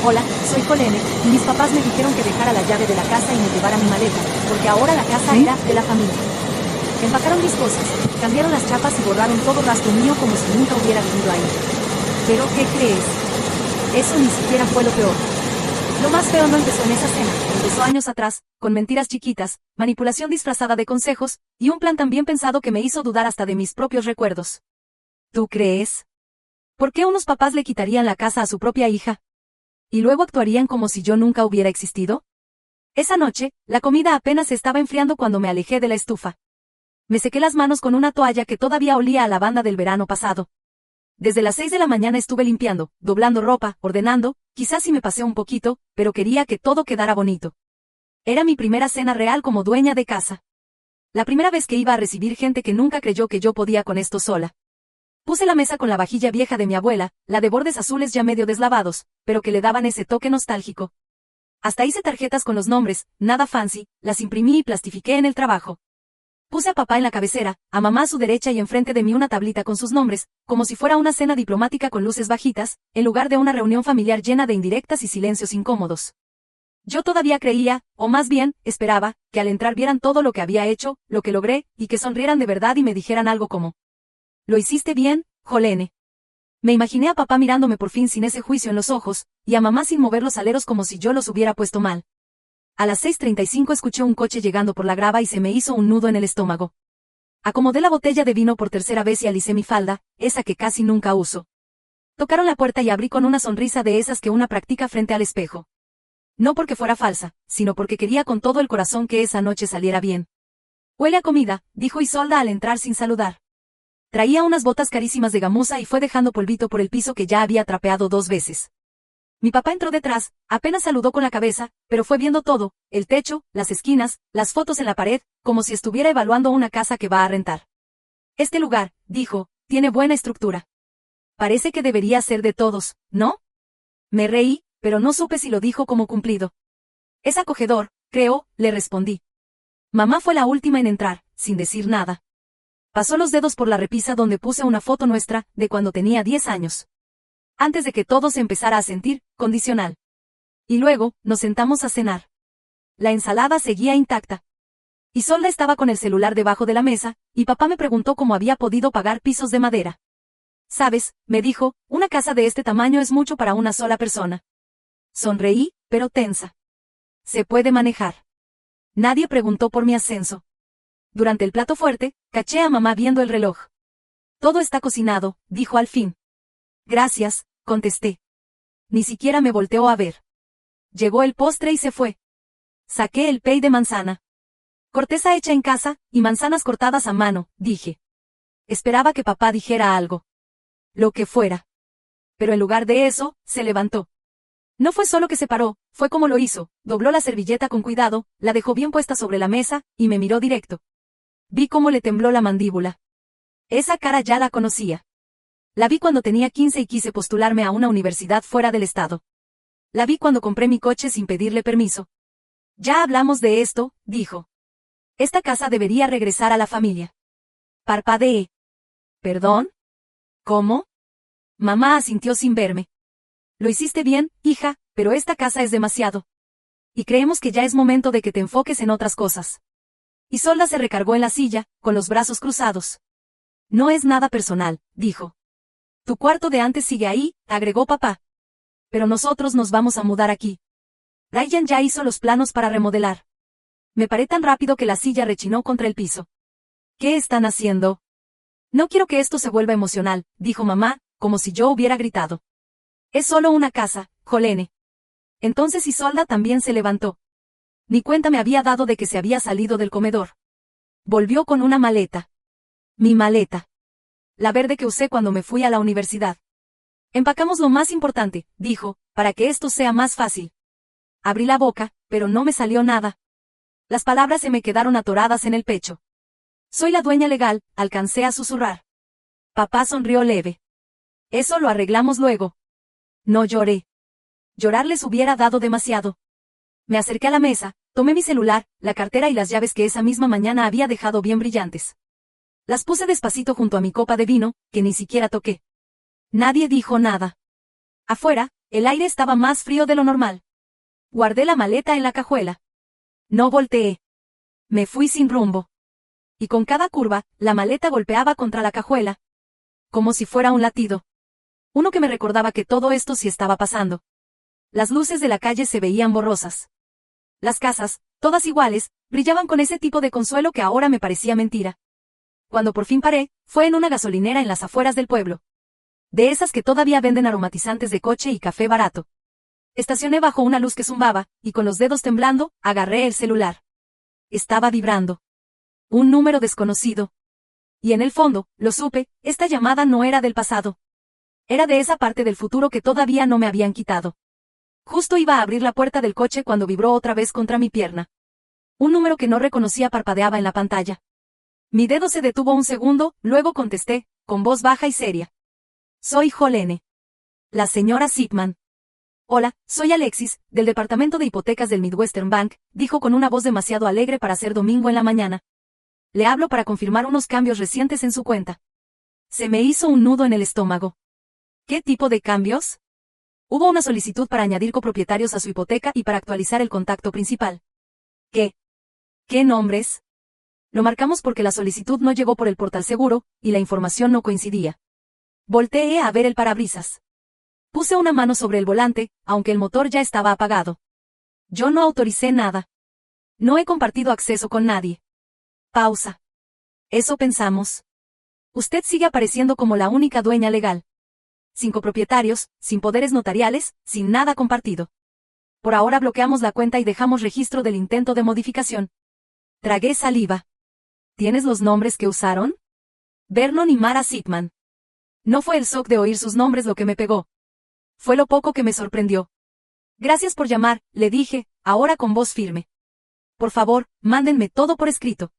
Hola, soy Colene, y mis papás me dijeron que dejara la llave de la casa y me llevara mi maleta, porque ahora la casa era de la familia. Empacaron mis cosas, cambiaron las chapas y borraron todo rastro mío como si nunca hubiera vivido ahí. Pero, ¿qué crees? Eso ni siquiera fue lo peor. Lo más feo no empezó en esa cena, empezó años atrás, con mentiras chiquitas, manipulación disfrazada de consejos, y un plan tan bien pensado que me hizo dudar hasta de mis propios recuerdos. ¿Tú crees? ¿Por qué unos papás le quitarían la casa a su propia hija? ¿Y luego actuarían como si yo nunca hubiera existido? Esa noche, la comida apenas se estaba enfriando cuando me alejé de la estufa. Me sequé las manos con una toalla que todavía olía a lavanda del verano pasado. Desde las 6 de la mañana estuve limpiando, doblando ropa, ordenando, quizás si me pasé un poquito, pero quería que todo quedara bonito. Era mi primera cena real como dueña de casa. La primera vez que iba a recibir gente que nunca creyó que yo podía con esto sola. Puse la mesa con la vajilla vieja de mi abuela, la de bordes azules ya medio deslavados, pero que le daban ese toque nostálgico. Hasta hice tarjetas con los nombres, nada fancy, las imprimí y plastifiqué en el trabajo. Puse a papá en la cabecera, a mamá a su derecha y enfrente de mí una tablita con sus nombres, como si fuera una cena diplomática con luces bajitas, en lugar de una reunión familiar llena de indirectas y silencios incómodos. Yo todavía creía, o más bien, esperaba, que al entrar vieran todo lo que había hecho, lo que logré, y que sonrieran de verdad y me dijeran algo como: «Lo hiciste bien, Jolene». Me imaginé a papá mirándome por fin sin ese juicio en los ojos, y a mamá sin mover los aleros como si yo los hubiera puesto mal. A las 6:35 escuché un coche llegando por la grava y se me hizo un nudo en el estómago. Acomodé la botella de vino por tercera vez y alicé mi falda, esa que casi nunca uso. Tocaron la puerta y abrí con una sonrisa de esas que una practica frente al espejo. No porque fuera falsa, sino porque quería con todo el corazón que esa noche saliera bien. «Huele a comida», dijo Isolda al entrar sin saludar. Traía unas botas carísimas de gamuza y fue dejando polvito por el piso que ya había trapeado 2 veces. Mi papá entró detrás, apenas saludó con la cabeza, pero fue viendo todo, el techo, las esquinas, las fotos en la pared, como si estuviera evaluando una casa que va a rentar. «Este lugar», dijo, «tiene buena estructura. Parece que debería ser de todos, ¿no?» Me reí, pero no supe si lo dijo como cumplido. «Es acogedor, creo», le respondí. Mamá fue la última en entrar, sin decir nada. Pasó los dedos por la repisa donde puse una foto nuestra, de cuando tenía 10 años. Antes de que todo se empezara a sentir condicional. Y luego, nos sentamos a cenar. La ensalada seguía intacta. Isolda estaba con el celular debajo de la mesa, y papá me preguntó cómo había podido pagar pisos de madera. «Sabes», me dijo, «una casa de este tamaño es mucho para una sola persona». Sonreí, pero tensa. «¿Se puede manejar?». Nadie preguntó por mi ascenso. Durante el plato fuerte, caché a mamá viendo el reloj. «Todo está cocinado», dijo al fin. «Gracias», contesté. Ni siquiera me volteó a ver. Llegó el postre y se fue. Saqué el pay de manzana. «Corteza hecha en casa, y manzanas cortadas a mano», dije. Esperaba que papá dijera algo. Lo que fuera. Pero en lugar de eso, se levantó. No fue solo que se paró, fue como lo hizo, dobló la servilleta con cuidado, la dejó bien puesta sobre la mesa, y me miró directo. Vi cómo le tembló la mandíbula. Esa cara ya la conocía. La vi cuando tenía 15 y quise postularme a una universidad fuera del estado. La vi cuando compré mi coche sin pedirle permiso. «Ya hablamos de esto», dijo. «Esta casa debería regresar a la familia». Parpadeé. «¿Perdón? ¿Cómo?». Mamá asintió sin verme. «Lo hiciste bien, hija, pero esta casa es demasiado. Y creemos que ya es momento de que te enfoques en otras cosas». Isolda se recargó en la silla, con los brazos cruzados. «No es nada personal», dijo. «Tu cuarto de antes sigue ahí», agregó papá. «Pero nosotros nos vamos a mudar aquí. Ryan ya hizo los planos para remodelar». Me paré tan rápido que la silla rechinó contra el piso. «¿Qué están haciendo?». «No quiero que esto se vuelva emocional», dijo mamá, como si yo hubiera gritado. «Es solo una casa, Jolene». Entonces Isolda también se levantó. Ni cuenta me había dado de que se había salido del comedor. Volvió con una maleta. Mi maleta. La verde que usé cuando me fui a la universidad. «Empacamos lo más importante», dijo, «para que esto sea más fácil». Abrí la boca, pero no me salió nada. Las palabras se me quedaron atoradas en el pecho. «Soy la dueña legal», alcancé a susurrar. Papá sonrió leve. «Eso lo arreglamos luego». No lloré. Llorar les hubiera dado demasiado. Me acerqué a la mesa, tomé mi celular, la cartera y las llaves que esa misma mañana había dejado bien brillantes. Las puse despacito junto a mi copa de vino, que ni siquiera toqué. Nadie dijo nada. Afuera, El aire estaba más frío de lo normal. Guardé la maleta en la cajuela. No volteé. Me fui sin rumbo. Y con cada curva, la maleta golpeaba contra la cajuela. Como si fuera un latido. Uno que me recordaba que todo esto sí estaba pasando. Las luces de la calle se veían borrosas. Las casas, todas iguales, brillaban con ese tipo de consuelo que ahora me parecía mentira. Cuando por fin paré, fue en una gasolinera en las afueras del pueblo. De esas que todavía venden aromatizantes de coche y café barato. Estacioné bajo una luz que zumbaba, y con los dedos temblando, agarré el celular. Estaba vibrando. Un número desconocido. Y en el fondo, lo supe, esta llamada no era del pasado. Era de esa parte del futuro que todavía no me habían quitado. Justo iba a abrir la puerta del coche cuando vibró otra vez contra mi pierna. Un número que no reconocía parpadeaba en la pantalla. Mi dedo se detuvo un segundo, luego contesté, con voz baja y seria. Soy Jolene. La señora Zipman. Hola, soy Alexis, del departamento de hipotecas del Midwestern Bank, dijo con una voz demasiado alegre para ser domingo en la mañana. Le hablo para confirmar unos cambios recientes en su cuenta. Se me hizo un nudo en el estómago. ¿Qué tipo de cambios? Hubo una solicitud para añadir copropietarios a su hipoteca y para actualizar el contacto principal. ¿Qué? ¿Qué nombres? Lo marcamos porque la solicitud no llegó por el portal seguro, y la información no coincidía. Volteé a ver el parabrisas. Puse una mano sobre el volante, aunque el motor ya estaba apagado. Yo no autoricé nada. No he compartido acceso con nadie. Pausa. Eso pensamos. Usted sigue apareciendo como la única dueña legal. Sin copropietarios, sin poderes notariales, sin nada compartido. Por ahora bloqueamos la cuenta y dejamos registro del intento de modificación. Tragué saliva. ¿Tienes los nombres que usaron? Vernon y Mara Zipman. No fue el shock de oír sus nombres lo que me pegó. Fue lo poco que me sorprendió. Gracias por llamar, le dije, ahora con voz firme. Por favor, mándenme todo por escrito.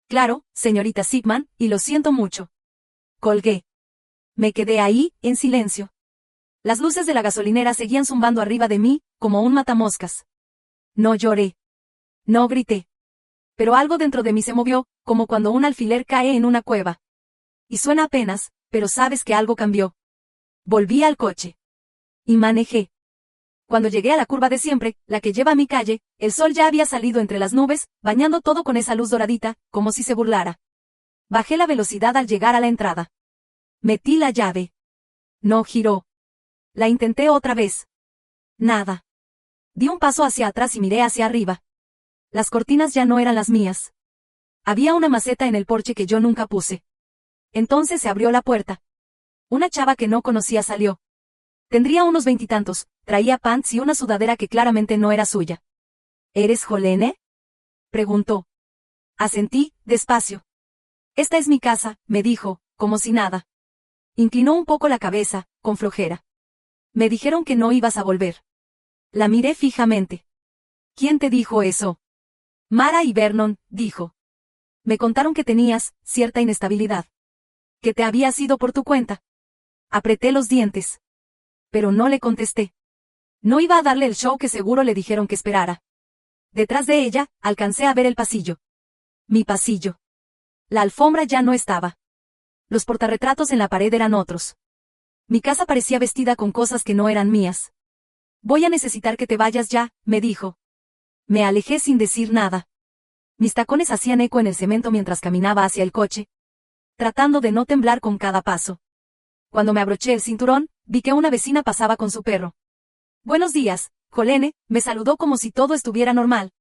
Claro, señorita Zipman, y lo siento mucho. Colgué. Me quedé ahí, en silencio. Las luces de la gasolinera seguían zumbando arriba de mí, como un matamoscas. No lloré. No grité. Pero algo dentro de mí se movió, como cuando un alfiler cae en una cueva. Y suena apenas, pero sabes que algo cambió. Volví al coche. Y manejé. Cuando llegué a la curva de siempre, la que lleva a mi calle, el sol ya había salido entre las nubes, bañando todo con esa luz doradita, como si se burlara. Bajé la velocidad al llegar a la entrada. Metí la llave. No giró. La intenté otra vez. Nada. Di un paso hacia atrás y miré hacia arriba. Las cortinas ya no eran las mías. Había una maceta en el porche que yo nunca puse. Entonces se abrió la puerta. Una chava que no conocía salió. Tendría unos 20 y tantos, traía pants y una sudadera que claramente no era suya. ¿Eres Jolene? Preguntó. Asentí, despacio. Esta es mi casa, me dijo, como si nada. Inclinó un poco la cabeza, con flojera. Me dijeron que no ibas a volver. La miré fijamente. ¿Quién te dijo eso? Mara y Vernon, dijo. Me contaron que tenías cierta inestabilidad. Que te habías ido por tu cuenta. Apreté los dientes. Pero no le contesté. No iba a darle el show que seguro le dijeron que esperara. Detrás de ella, alcancé a ver el pasillo. Mi pasillo. La alfombra ya no estaba. Los portarretratos en la pared eran otros. Mi casa parecía vestida con cosas que no eran mías. Voy a necesitar que te vayas ya, me dijo. Me alejé sin decir nada. Mis tacones hacían eco en el cemento mientras caminaba hacia el coche, tratando de no temblar con cada paso. Cuando me abroché el cinturón, vi que una vecina pasaba con su perro. Buenos días, Jolene, me saludó como si todo estuviera normal.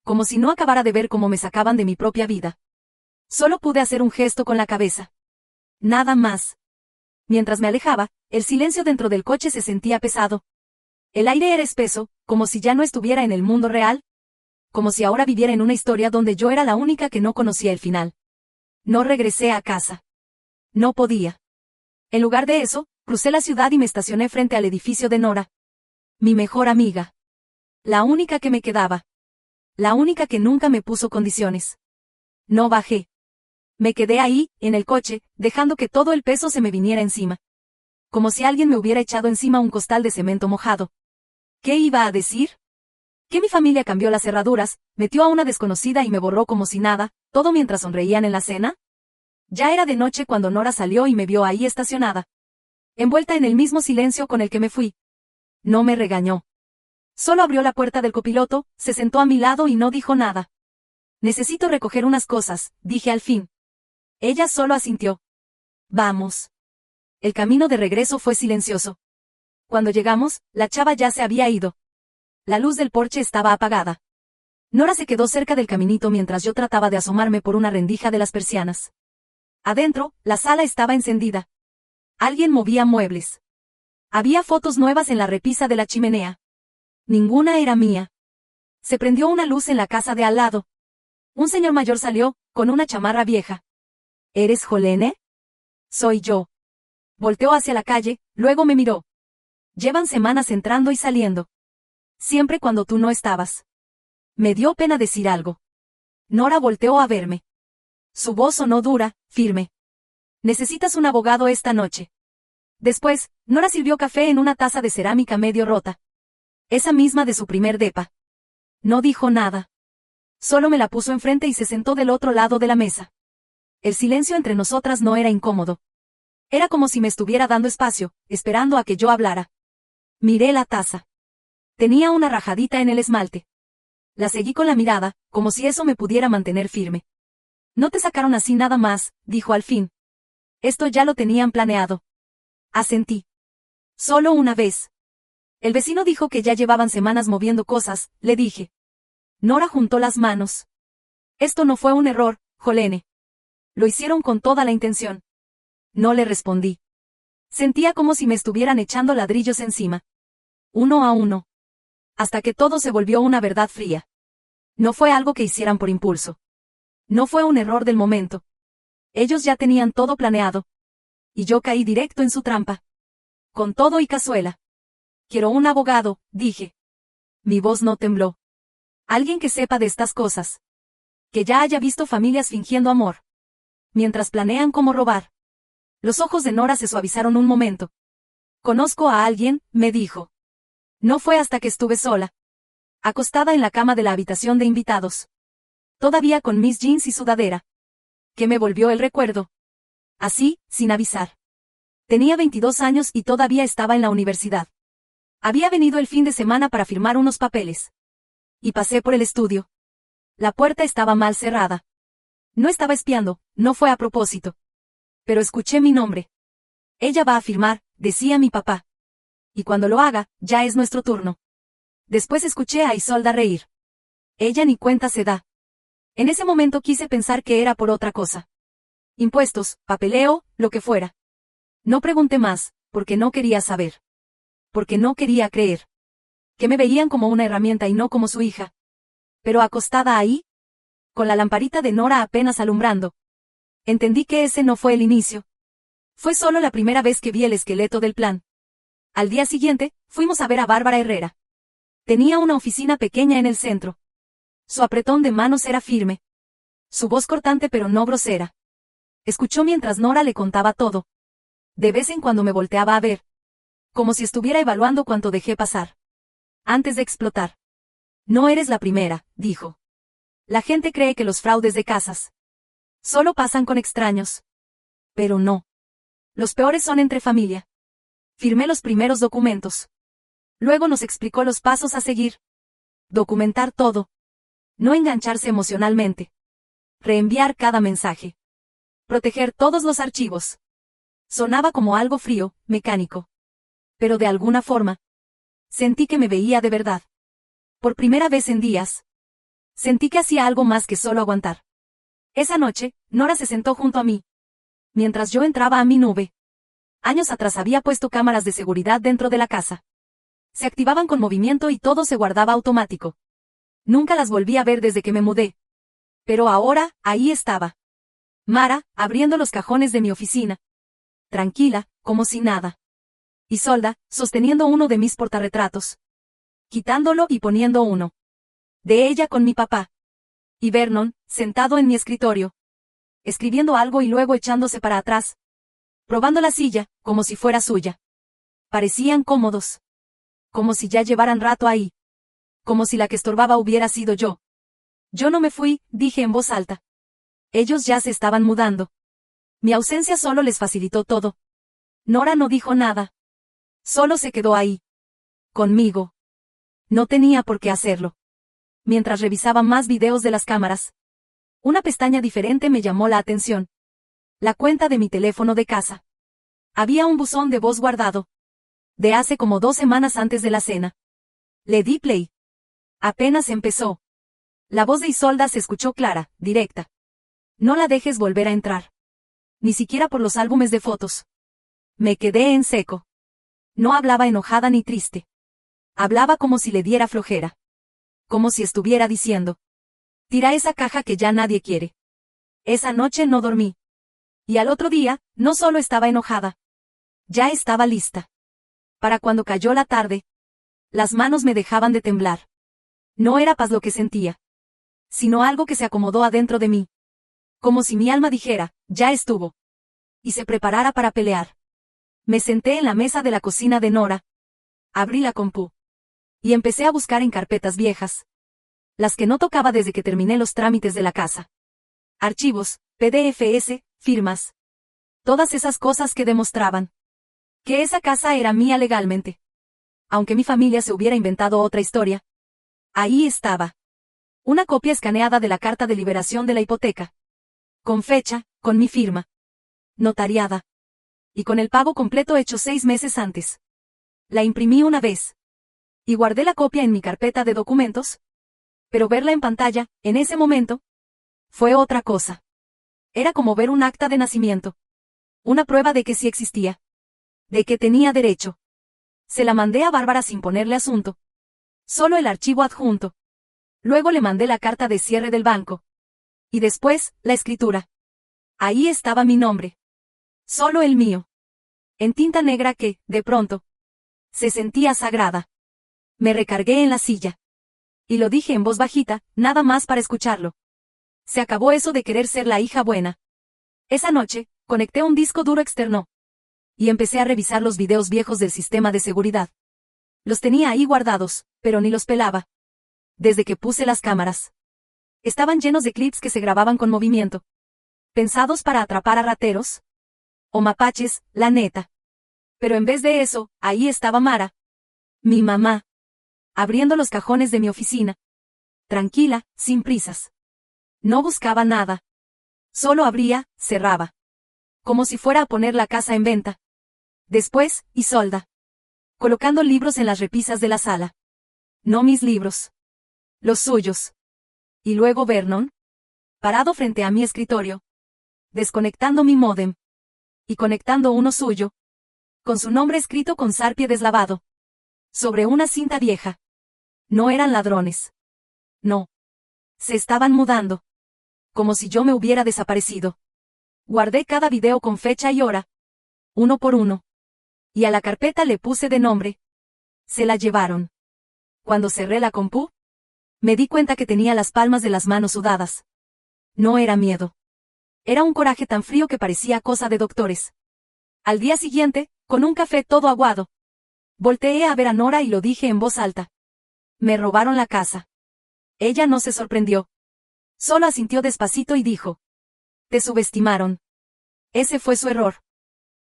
Como si no acabara de ver cómo me sacaban de mi propia vida. Solo pude hacer un gesto con la cabeza. Nada más. Mientras me alejaba, el silencio dentro del coche se sentía pesado. El aire era espeso, como si ya no estuviera en el mundo real. Como si ahora viviera en una historia donde yo era la única que no conocía el final. No regresé a casa. No podía. En lugar de eso, crucé la ciudad y me estacioné frente al edificio de Nora. Mi mejor amiga. La única que me quedaba. La única que nunca me puso condiciones. No bajé. Me quedé ahí, en el coche, dejando que todo el peso se me viniera encima. Como si alguien me hubiera echado encima un costal de cemento mojado. ¿Qué iba a decir? Que mi familia cambió las cerraduras, metió a una desconocida y me borró como si nada, todo mientras sonreían en la cena. Ya era de noche cuando Nora salió y me vio ahí estacionada. Envuelta en el mismo silencio con el que me fui. No me regañó. Solo abrió la puerta del copiloto, se sentó a mi lado y no dijo nada. Necesito recoger unas cosas, dije al fin. Ella solo asintió. Vamos. El camino de regreso fue silencioso. Cuando llegamos, la chava ya se había ido. La luz del porche estaba apagada. Nora se quedó cerca del caminito mientras yo trataba de asomarme por una rendija de las persianas. Adentro, la sala estaba encendida. Alguien movía muebles. Había fotos nuevas en la repisa de la chimenea. Ninguna era mía. Se prendió una luz en la casa de al lado. Un señor mayor salió, con una chamarra vieja. ¿Eres Jolene? Soy yo. Volteó hacia la calle, luego me miró. Llevan semanas entrando y saliendo. Siempre cuando tú no estabas. Me dio pena decir algo. Nora volteó a verme. Su voz sonó dura, firme. Necesitas un abogado esta noche. Después, Nora sirvió café en una taza de cerámica medio rota. Esa misma de su primer depa. No dijo nada. Solo me la puso enfrente y se sentó del otro lado de la mesa. El silencio entre nosotras no era incómodo. Era como si me estuviera dando espacio, esperando a que yo hablara. Miré la taza. Tenía una rajadita en el esmalte. La seguí con la mirada, como si eso me pudiera mantener firme. No te sacaron así nada más, dijo al fin. Esto ya lo tenían planeado. Asentí. Solo una vez. El vecino dijo que ya llevaban semanas moviendo cosas, le dije. Nora juntó las manos. Esto no fue un error, Jolene. Lo hicieron con toda la intención. No le respondí. Sentía como si me estuvieran echando ladrillos encima. Uno a uno. Hasta que todo se volvió una verdad fría. No fue algo que hicieran por impulso. No fue un error del momento. Ellos ya tenían todo planeado. Y yo caí directo en su trampa. Con todo y cazuela. Quiero un abogado, dije. Mi voz no tembló. Alguien que sepa de estas cosas. Que ya haya visto familias fingiendo amor. Mientras planean cómo robar. Los ojos de Nora se suavizaron un momento. Conozco a alguien, me dijo. No fue hasta que estuve sola. Acostada en la cama de la habitación de invitados. Todavía con mis jeans y sudadera. Que me volvió el recuerdo. Así, sin avisar. Tenía 22 años y todavía estaba en la universidad. Había venido el fin de semana para firmar unos papeles. Y pasé por el estudio. La puerta estaba mal cerrada. No estaba espiando, no fue a propósito. Pero escuché mi nombre. Ella va a firmar, decía mi papá. Y cuando lo haga, ya es nuestro turno. Después escuché a Isolda reír. Ella ni cuenta se da. En ese momento quise pensar que era por otra cosa. Impuestos, papeleo, lo que fuera. No pregunté más, porque no quería saber. Porque no quería creer. Que me veían como una herramienta y no como su hija. Pero acostada ahí, con la lamparita de Nora apenas alumbrando. Entendí que ese no fue el inicio. Fue solo la primera vez que vi el esqueleto del plan. Al día siguiente, fuimos a ver a Bárbara Herrera. Tenía una oficina pequeña en el centro. Su apretón de manos era firme. Su voz cortante pero no grosera. Escuchó mientras Nora le contaba todo. De vez en cuando me volteaba a ver. Como si estuviera evaluando cuánto dejé pasar. Antes de explotar. No eres la primera, dijo. La gente cree que los fraudes de casas solo pasan con extraños. Pero no. Los peores son entre familia. Firmé los primeros documentos. Luego nos explicó los pasos a seguir. Documentar todo. No engancharse emocionalmente. Reenviar cada mensaje. Proteger todos los archivos. Sonaba como algo frío, mecánico. Pero de alguna forma. Sentí que me veía de verdad. Por primera vez en días. Sentí que hacía algo más que solo aguantar. Esa noche, Nora se sentó junto a mí. Mientras yo entraba a mi nube. Años atrás había puesto cámaras de seguridad dentro de la casa. Se activaban con movimiento y todo se guardaba automático. Nunca las volví a ver desde que me mudé. Pero ahora, ahí estaba. Mara, abriendo los cajones de mi oficina. Tranquila, como si nada. Isolda, sosteniendo uno de mis portarretratos. Quitándolo y poniendo uno. De ella con mi papá. Y Vernon, sentado en mi escritorio. Escribiendo algo y luego echándose para atrás. Probando la silla, como si fuera suya. Parecían cómodos. Como si ya llevaran rato ahí. Como si la que estorbaba hubiera sido yo. Yo no me fui, dije en voz alta. Ellos ya se estaban mudando. Mi ausencia solo les facilitó todo. Nora no dijo nada. Solo se quedó ahí. Conmigo. No tenía por qué hacerlo. Mientras revisaba más videos de las cámaras, una pestaña diferente me llamó la atención. La cuenta de mi teléfono de casa. Había un buzón de voz guardado. De hace como 2 semanas antes de la cena. Le di play. Apenas empezó. La voz de Isolda se escuchó clara, directa. No la dejes volver a entrar. Ni siquiera por los álbumes de fotos. Me quedé en seco. No hablaba enojada ni triste. Hablaba como si le diera flojera. Como si estuviera diciendo: tira esa caja que ya nadie quiere. Esa noche no dormí. Y al otro día, no solo estaba enojada. Ya estaba lista. Para cuando cayó la tarde, las manos me dejaban de temblar. No era paz lo que sentía, sino algo que se acomodó adentro de mí. Como si mi alma dijera: ya estuvo. Y se preparara para pelear. Me senté en la mesa de la cocina de Nora. Abrí la compu. Y empecé a buscar en carpetas viejas. Las que no tocaba desde que terminé los trámites de la casa. Archivos, PDFs, firmas. Todas esas cosas que demostraban que esa casa era mía legalmente. Aunque mi familia se hubiera inventado otra historia. Ahí estaba. Una copia escaneada de la carta de liberación de la hipoteca. Con fecha, con mi firma. Notariada. Y con el pago completo hecho 6 meses antes. La imprimí una vez. Y guardé la copia en mi carpeta de documentos. Pero verla en pantalla, en ese momento, fue otra cosa. Era como ver un acta de nacimiento. Una prueba de que sí existía. De que tenía derecho. Se la mandé a Bárbara sin ponerle asunto. Solo el archivo adjunto. Luego le mandé la carta de cierre del banco. Y después, la escritura. Ahí estaba mi nombre. Solo el mío. En tinta negra que, de pronto, se sentía sagrada. Me recargué en la silla. Y lo dije en voz bajita, nada más para escucharlo. Se acabó eso de querer ser la hija buena. Esa noche, conecté un disco duro externo. Y empecé a revisar los videos viejos del sistema de seguridad. Los tenía ahí guardados, pero ni los pelaba. Desde que puse las cámaras. Estaban llenos de clips que se grababan con movimiento. Pensados para atrapar a rateros. O mapaches, la neta. Pero en vez de eso, ahí estaba Mara. Mi mamá. Abriendo los cajones de mi oficina. Tranquila, sin prisas. No buscaba nada. Solo abría, cerraba. Como si fuera a poner la casa en venta. Después, Isolda. Colocando libros en las repisas de la sala. No mis libros. Los suyos. Y luego Vernon. Parado frente a mi escritorio. Desconectando mi módem. Y conectando uno suyo. Con su nombre escrito con sarpie deslavado. Sobre una cinta vieja. No eran ladrones. No. Se estaban mudando. Como si yo me hubiera desaparecido. Guardé cada video con fecha y hora. Uno por uno. Y a la carpeta le puse de nombre. Se la llevaron. Cuando cerré la compu, me di cuenta que tenía las palmas de las manos sudadas. No era miedo. Era un coraje tan frío que parecía cosa de doctores. Al día siguiente, con un café todo aguado, volteé a ver a Nora y lo dije en voz alta. Me robaron la casa. Ella no se sorprendió. Solo asintió despacito y dijo: te subestimaron. Ese fue su error.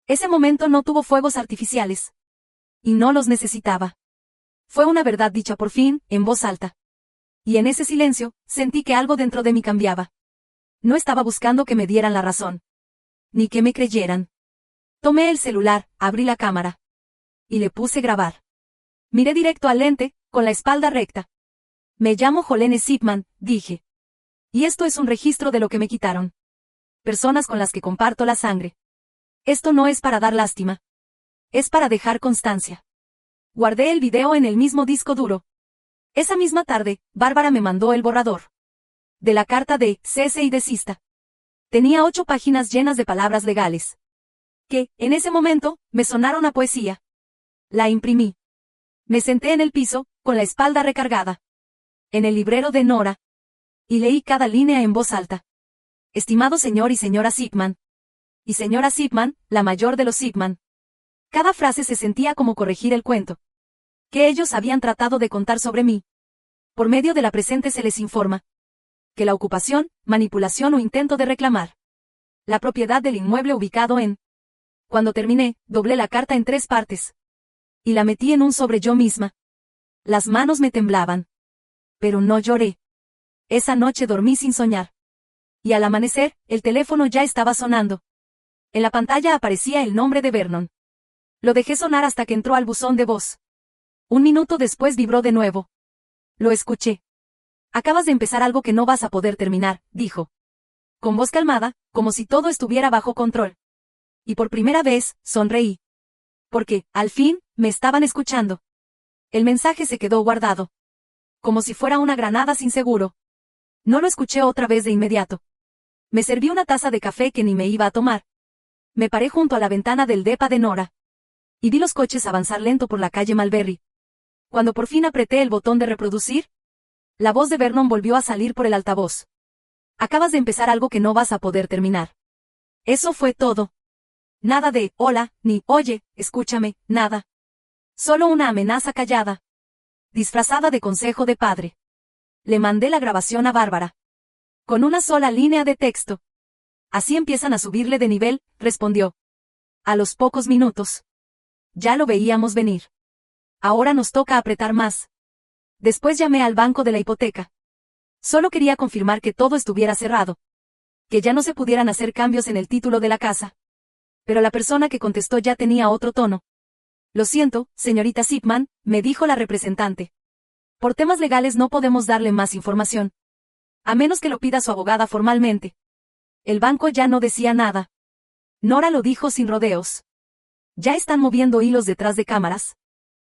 Ese momento no tuvo fuegos artificiales. Y no los necesitaba. Fue una verdad dicha por fin, en voz alta. Y en ese silencio, sentí que algo dentro de mí cambiaba. No estaba buscando que me dieran la razón. Ni que me creyeran. Tomé el celular, abrí la cámara. Y le puse grabar. Miré directo al lente, con la espalda recta. Me llamo Jolene Zipman, dije. Y esto es un registro de lo que me quitaron. Personas con las que comparto la sangre. Esto no es para dar lástima. Es para dejar constancia. Guardé el video en el mismo disco duro. Esa misma tarde, Bárbara me mandó el borrador. De la carta de cese y desista. Tenía 8 páginas llenas de palabras legales. Que, en ese momento, me sonaron a poesía. La imprimí. Me senté en el piso, con la espalda recargada. En el librero de Nora. Y leí cada línea en voz alta. Estimado señor y señora Zipman. Y señora Zipman, la mayor de los Zipman. Cada frase se sentía como corregir el cuento que ellos habían tratado de contar sobre mí. Por medio de la presente se les informa que la ocupación, manipulación o intento de reclamar la propiedad del inmueble ubicado en... Cuando terminé, doblé la carta en 3 partes. Y la metí en un sobre yo misma. Las manos me temblaban. Pero no lloré. Esa noche dormí sin soñar. Y al amanecer, el teléfono ya estaba sonando. En la pantalla aparecía el nombre de Vernon. Lo dejé sonar hasta que entró al buzón de voz. Un minuto después vibró de nuevo. Lo escuché. Acabas de empezar algo que no vas a poder terminar, dijo. Con voz calmada, como si todo estuviera bajo control. Y por primera vez, sonreí. Porque, al fin, me estaban escuchando. El mensaje se quedó guardado. Como si fuera una granada sin seguro. No lo escuché otra vez de inmediato. Me serví una taza de café que ni me iba a tomar. Me paré junto a la ventana del depa de Nora. Y vi los coches avanzar lento por la calle Malberry. Cuando por fin apreté el botón de reproducir, la voz de Vernon volvió a salir por el altavoz. Acabas de empezar algo que no vas a poder terminar. Eso fue todo. Nada de, hola, ni, oye, escúchame, nada. Solo una amenaza callada. Disfrazada de consejo de padre. Le mandé la grabación a Bárbara. Con una sola línea de texto. Así empiezan a subirle de nivel, respondió. A los pocos minutos. Ya lo veíamos venir. Ahora nos toca apretar más. Después llamé al banco de la hipoteca. Solo quería confirmar que todo estuviera cerrado. Que ya no se pudieran hacer cambios en el título de la casa. Pero la persona que contestó ya tenía otro tono. Lo siento, señorita Zipman, me dijo la representante. Por temas legales no podemos darle más información. A menos que lo pida su abogada formalmente. El banco ya no decía nada. Nora lo dijo sin rodeos. Ya están moviendo hilos detrás de cámaras.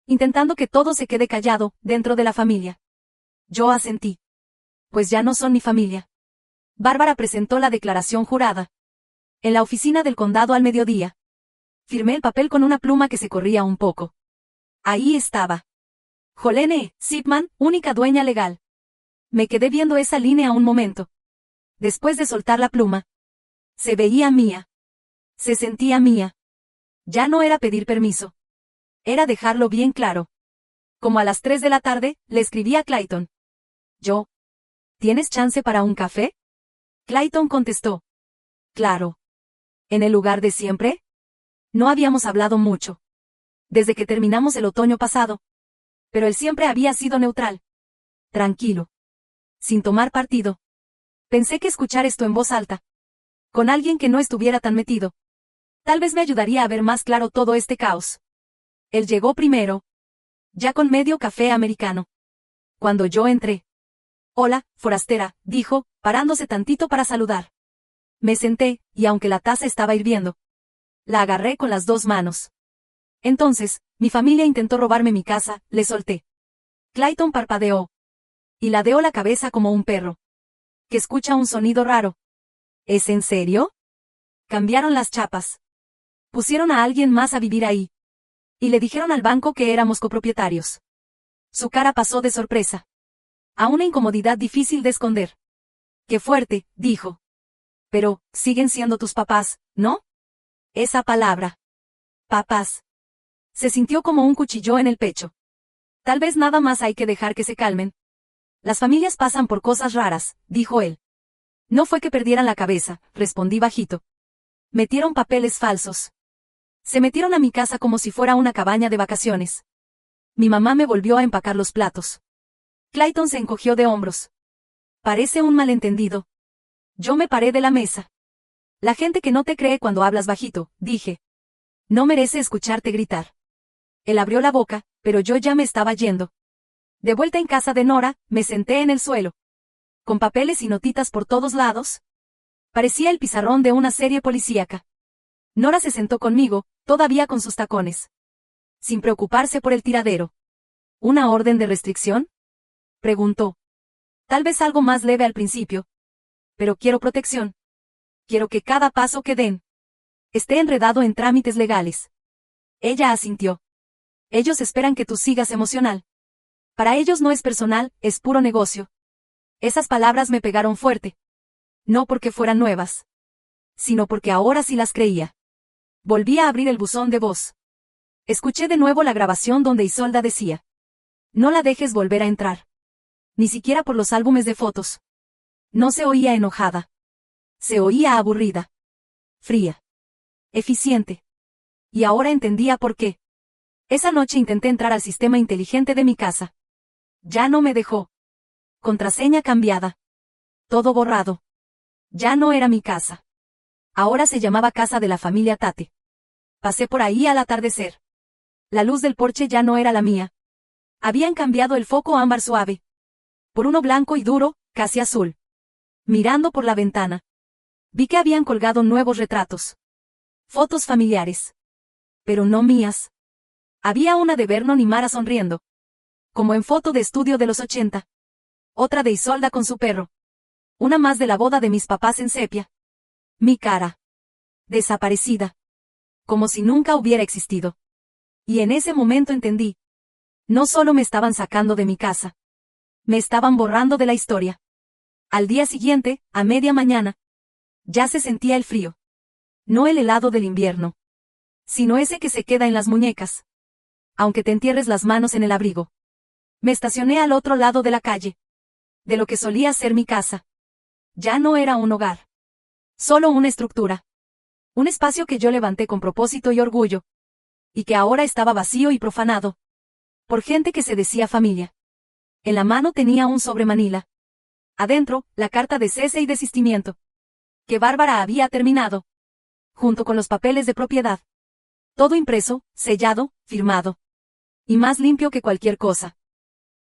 Intentando que todo se quede callado, dentro de la familia. Yo asentí. Pues ya no son mi familia. Bárbara presentó la declaración jurada. En la oficina del condado al mediodía. Firmé el papel con una pluma que se corría un poco. Ahí estaba. Jolene Zipman, única dueña legal. Me quedé viendo esa línea un momento. Después de soltar la pluma. Se veía mía. Se sentía mía. Ya no era pedir permiso. Era dejarlo bien claro. Como a las 3 de la tarde, le escribí a Clayton. Yo. ¿Tienes chance para un café? Clayton contestó. Claro. ¿En el lugar de siempre? No habíamos hablado mucho. Desde que terminamos el otoño pasado. Pero él siempre había sido neutral. Tranquilo. Sin tomar partido. Pensé que escuchar esto en voz alta. Con alguien que no estuviera tan metido. Tal vez me ayudaría a ver más claro todo este caos. Él llegó primero. Ya con medio café americano. Cuando yo entré. Hola, forastera, dijo, parándose tantito para saludar. Me senté, y aunque la taza estaba hirviendo, la agarré con las dos manos. Entonces, mi familia intentó robarme mi casa, le solté. Clayton parpadeó. Y ladeó la cabeza como un perro. Que escucha un sonido raro. ¿Es en serio? Cambiaron las chapas. Pusieron a alguien más a vivir ahí. Y le dijeron al banco que éramos copropietarios. Su cara pasó de sorpresa. A una incomodidad difícil de esconder. Qué fuerte, dijo. Pero, siguen siendo tus papás, ¿no? Esa palabra. Papás. Se sintió como un cuchillo en el pecho. Tal vez nada más hay que dejar que se calmen. Las familias pasan por cosas raras, dijo él. No fue que perdieran la cabeza, respondí bajito. Metieron papeles falsos. Se metieron a mi casa como si fuera una cabaña de vacaciones. Mi mamá me volvió a empacar los platos. Clayton se encogió de hombros. Parece un malentendido. Yo me paré de la mesa. La gente que no te cree cuando hablas bajito, dije. No merece escucharte gritar. Él abrió la boca, pero yo ya me estaba yendo. De vuelta en casa de Nora, me senté en el suelo. Con papeles y notitas por todos lados. Parecía el pizarrón de una serie policíaca. Nora se sentó conmigo, todavía con sus tacones. Sin preocuparse por el tiradero. ¿Una orden de restricción? Preguntó. Tal vez algo más leve al principio. Pero quiero protección. Quiero que cada paso que den esté enredado en trámites legales. Ella asintió. Ellos esperan que tú sigas emocional. Para ellos no es personal, es puro negocio. Esas palabras me pegaron fuerte. No porque fueran nuevas. Sino porque ahora sí las creía. Volví a abrir el buzón de voz. Escuché de nuevo la grabación donde Isolda decía. No la dejes volver a entrar. Ni siquiera por los álbumes de fotos. No se oía enojada. Se oía aburrida. Fría. Eficiente. Y ahora entendía por qué. Esa noche intenté entrar al sistema inteligente de mi casa. Ya no me dejó. Contraseña cambiada. Todo borrado. Ya no era mi casa. Ahora se llamaba casa de la familia Tate. Pasé por ahí al atardecer. La luz del porche ya no era la mía. Habían cambiado el foco ámbar suave por uno blanco y duro, casi azul. Mirando por la ventana, vi que habían colgado nuevos retratos. Fotos familiares. Pero no mías. Había una de Vernon y Mara sonriendo. Como en foto de estudio de los 80. Otra de Isolda con su perro. Una más de la boda de mis papás en sepia. Mi cara. Desaparecida. Como si nunca hubiera existido. Y en ese momento entendí. No solo me estaban sacando de mi casa. Me estaban borrando de la historia. Al día siguiente, a media mañana, ya se sentía el frío. No el helado del invierno, sino ese que se queda en las muñecas. Aunque te entierres las manos en el abrigo. Me estacioné al otro lado de la calle. De lo que solía ser mi casa. Ya no era un hogar. Solo una estructura. Un espacio que yo levanté con propósito y orgullo. Y que ahora estaba vacío y profanado. Por gente que se decía familia. En la mano tenía un sobre manila. Adentro, la carta de cese y desistimiento. Que Bárbara había terminado. Junto con los papeles de propiedad. Todo impreso, sellado, firmado. Y más limpio que cualquier cosa.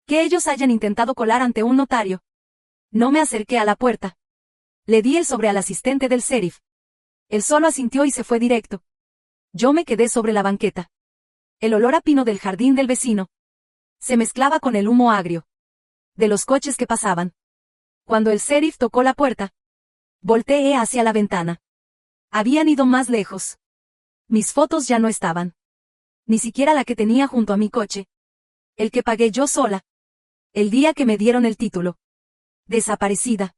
Que ellos hayan intentado colar ante un notario. No me acerqué a la puerta. Le di el sobre al asistente del sheriff. Él solo asintió y se fue directo. Yo me quedé sobre la banqueta. El olor a pino del jardín del vecino se mezclaba con el humo agrio de los coches que pasaban. Cuando el sheriff tocó la puerta, volteé hacia la ventana. Habían ido más lejos. Mis fotos ya no estaban. Ni siquiera la que tenía junto a mi coche. El que pagué yo sola. El día que me dieron el título. Desaparecida.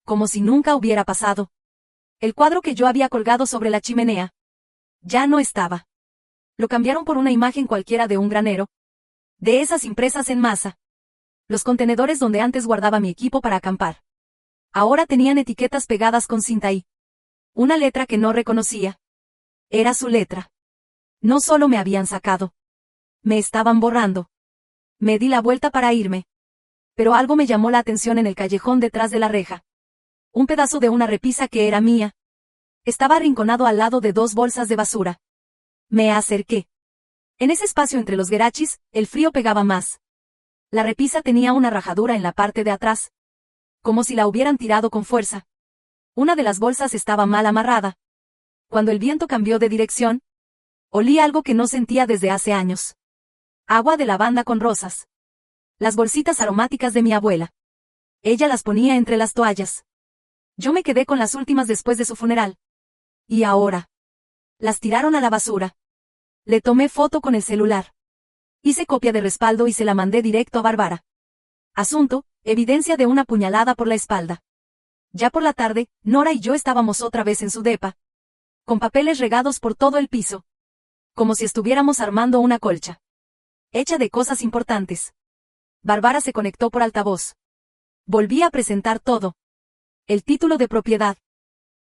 Como si nunca hubiera pasado. El cuadro que yo había colgado sobre la chimenea. Ya no estaba. Lo cambiaron por una imagen cualquiera de un granero. De esas impresas en masa. Los contenedores donde antes guardaba mi equipo para acampar. Ahora tenían etiquetas pegadas con cinta y una letra que no reconocía. Era su letra. No solo me habían sacado. Me estaban borrando. Me di la vuelta para irme. Pero algo me llamó la atención en el callejón detrás de la reja. Un pedazo de una repisa que era mía. Estaba arrinconado al lado de dos bolsas de basura. Me acerqué. En ese espacio entre los guerachis, el frío pegaba más. La repisa tenía una rajadura en la parte de atrás. Como si la hubieran tirado con fuerza. Una de las bolsas estaba mal amarrada. Cuando el viento cambió de dirección, olí algo que no sentía desde hace años. Agua de lavanda con rosas. Las bolsitas aromáticas de mi abuela. Ella las ponía entre las toallas. Yo me quedé con las últimas después de su funeral. Y ahora. Las tiraron a la basura. Le tomé foto con el celular. Hice copia de respaldo y se la mandé directo a Bárbara. Asunto, evidencia de una puñalada por la espalda. Ya por la tarde, Nora y yo estábamos otra vez en su depa. Con papeles regados por todo el piso. Como si estuviéramos armando una colcha. Hecha de cosas importantes. Bárbara se conectó por altavoz. Volví a presentar todo. El título de propiedad.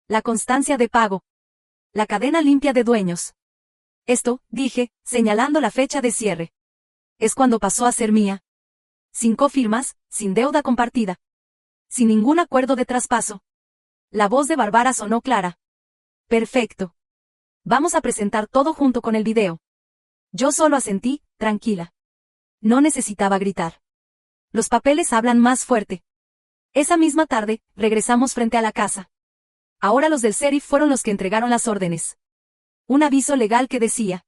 La constancia de pago. La cadena limpia de dueños. Esto, dije, señalando la fecha de cierre. Es cuando pasó a ser mía. Sin cofirmas, sin deuda compartida. Sin ningún acuerdo de traspaso. La voz de Bárbara sonó clara. Perfecto. Vamos a presentar todo junto con el video. Yo solo asentí, tranquila. No necesitaba gritar. Los papeles hablan más fuerte. Esa misma tarde, regresamos frente a la casa. Ahora los del sheriff fueron los que entregaron las órdenes. Un aviso legal que decía: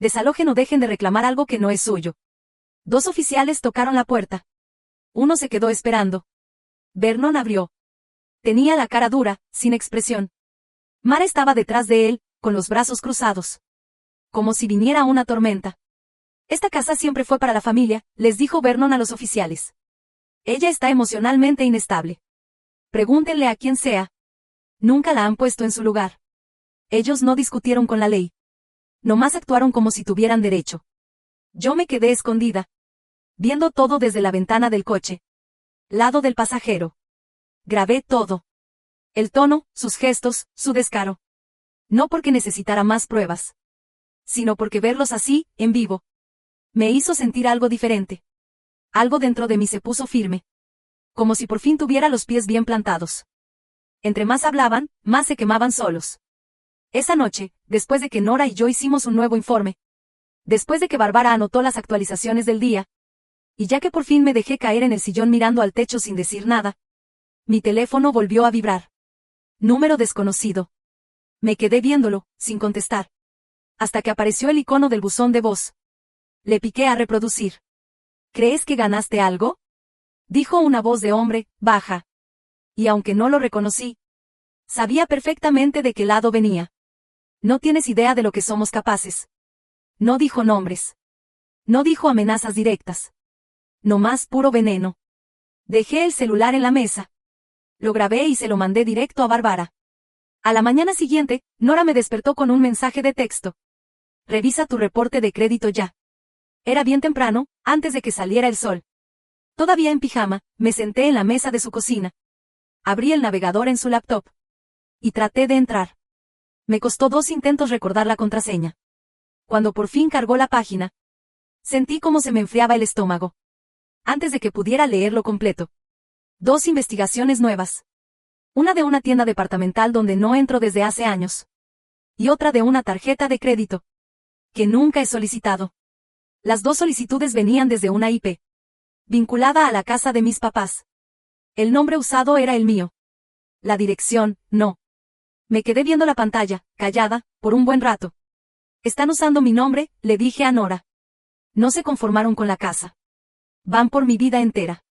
desalojen o dejen de reclamar algo que no es suyo. Dos oficiales tocaron la puerta. Uno se quedó esperando. Vernon abrió. Tenía la cara dura, sin expresión. Mara estaba detrás de él, con los brazos cruzados. Como si viniera una tormenta. Esta casa siempre fue para la familia, les dijo Vernon a los oficiales. Ella está emocionalmente inestable. Pregúntenle a quien sea. Nunca la han puesto en su lugar. Ellos no discutieron con la ley. Nomás actuaron como si tuvieran derecho. Yo me quedé escondida. Viendo todo desde la ventana del coche. Lado del pasajero. Grabé todo. El tono, sus gestos, su descaro. No porque necesitara más pruebas. sino porque verlos así, en vivo, me hizo sentir algo diferente. Algo dentro de mí se puso firme. Como si por fin tuviera los pies bien plantados. Entre más hablaban, más se quemaban solos. Esa noche, después de que Nora y yo hicimos un nuevo informe, después de que Bárbara anotó las actualizaciones del día, y ya que por fin me dejé caer en el sillón mirando al techo sin decir nada, mi teléfono volvió a vibrar. Número desconocido. Me quedé viéndolo, sin contestar. Hasta que apareció el icono del buzón de voz. Le piqué a reproducir. ¿Crees que ganaste algo? Dijo una voz de hombre, baja. Y aunque no lo reconocí, sabía perfectamente de qué lado venía. No tienes idea de lo que somos capaces. No dijo nombres. No dijo amenazas directas. No más puro veneno. Dejé el celular en la mesa. Lo grabé y se lo mandé directo a Bárbara. A la mañana siguiente, Nora me despertó con un mensaje de texto. Revisa tu reporte de crédito ya. Era bien temprano, antes de que saliera el sol. Todavía en pijama, me senté en la mesa de su cocina. Abrí el navegador en su laptop. Y traté de entrar. Me costó 2 intentos recordar la contraseña. Cuando por fin cargó la página, sentí como se me enfriaba el estómago. Antes de que pudiera leerlo completo. 2 investigaciones nuevas. Una de una tienda departamental donde no entro desde hace años. Y otra de una tarjeta de crédito. Que nunca he solicitado. Las 2 solicitudes venían desde una IP. Vinculada a la casa de mis papás. El nombre usado era el mío. La dirección, no. Me quedé viendo la pantalla, callada, por un buen rato. Están usando mi nombre, le dije a Nora. No se conformaron con la casa. Van por mi vida entera.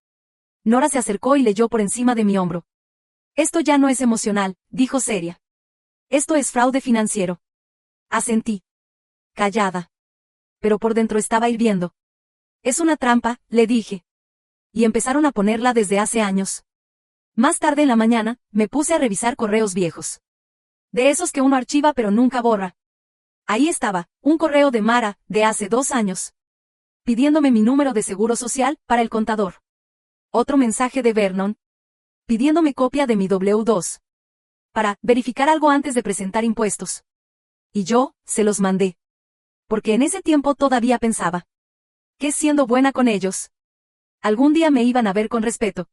Nora se acercó y leyó por encima de mi hombro. Esto ya no es emocional, dijo seria. Esto es fraude financiero. Asentí. Callada. Pero por dentro estaba hirviendo. Es una trampa, le dije. Y empezaron a ponerla desde hace años. Más tarde en la mañana, me puse a revisar correos viejos. De esos que uno archiva pero nunca borra. Ahí estaba, un correo de Mara, de hace 2 años. Pidiéndome mi número de seguro social, para el contador. Otro mensaje de Vernon. Pidiéndome copia de mi W2. Para verificar algo antes de presentar impuestos. Y yo, se los mandé. Porque en ese tiempo todavía pensaba. Que siendo buena con ellos. Algún día me iban a ver con respeto.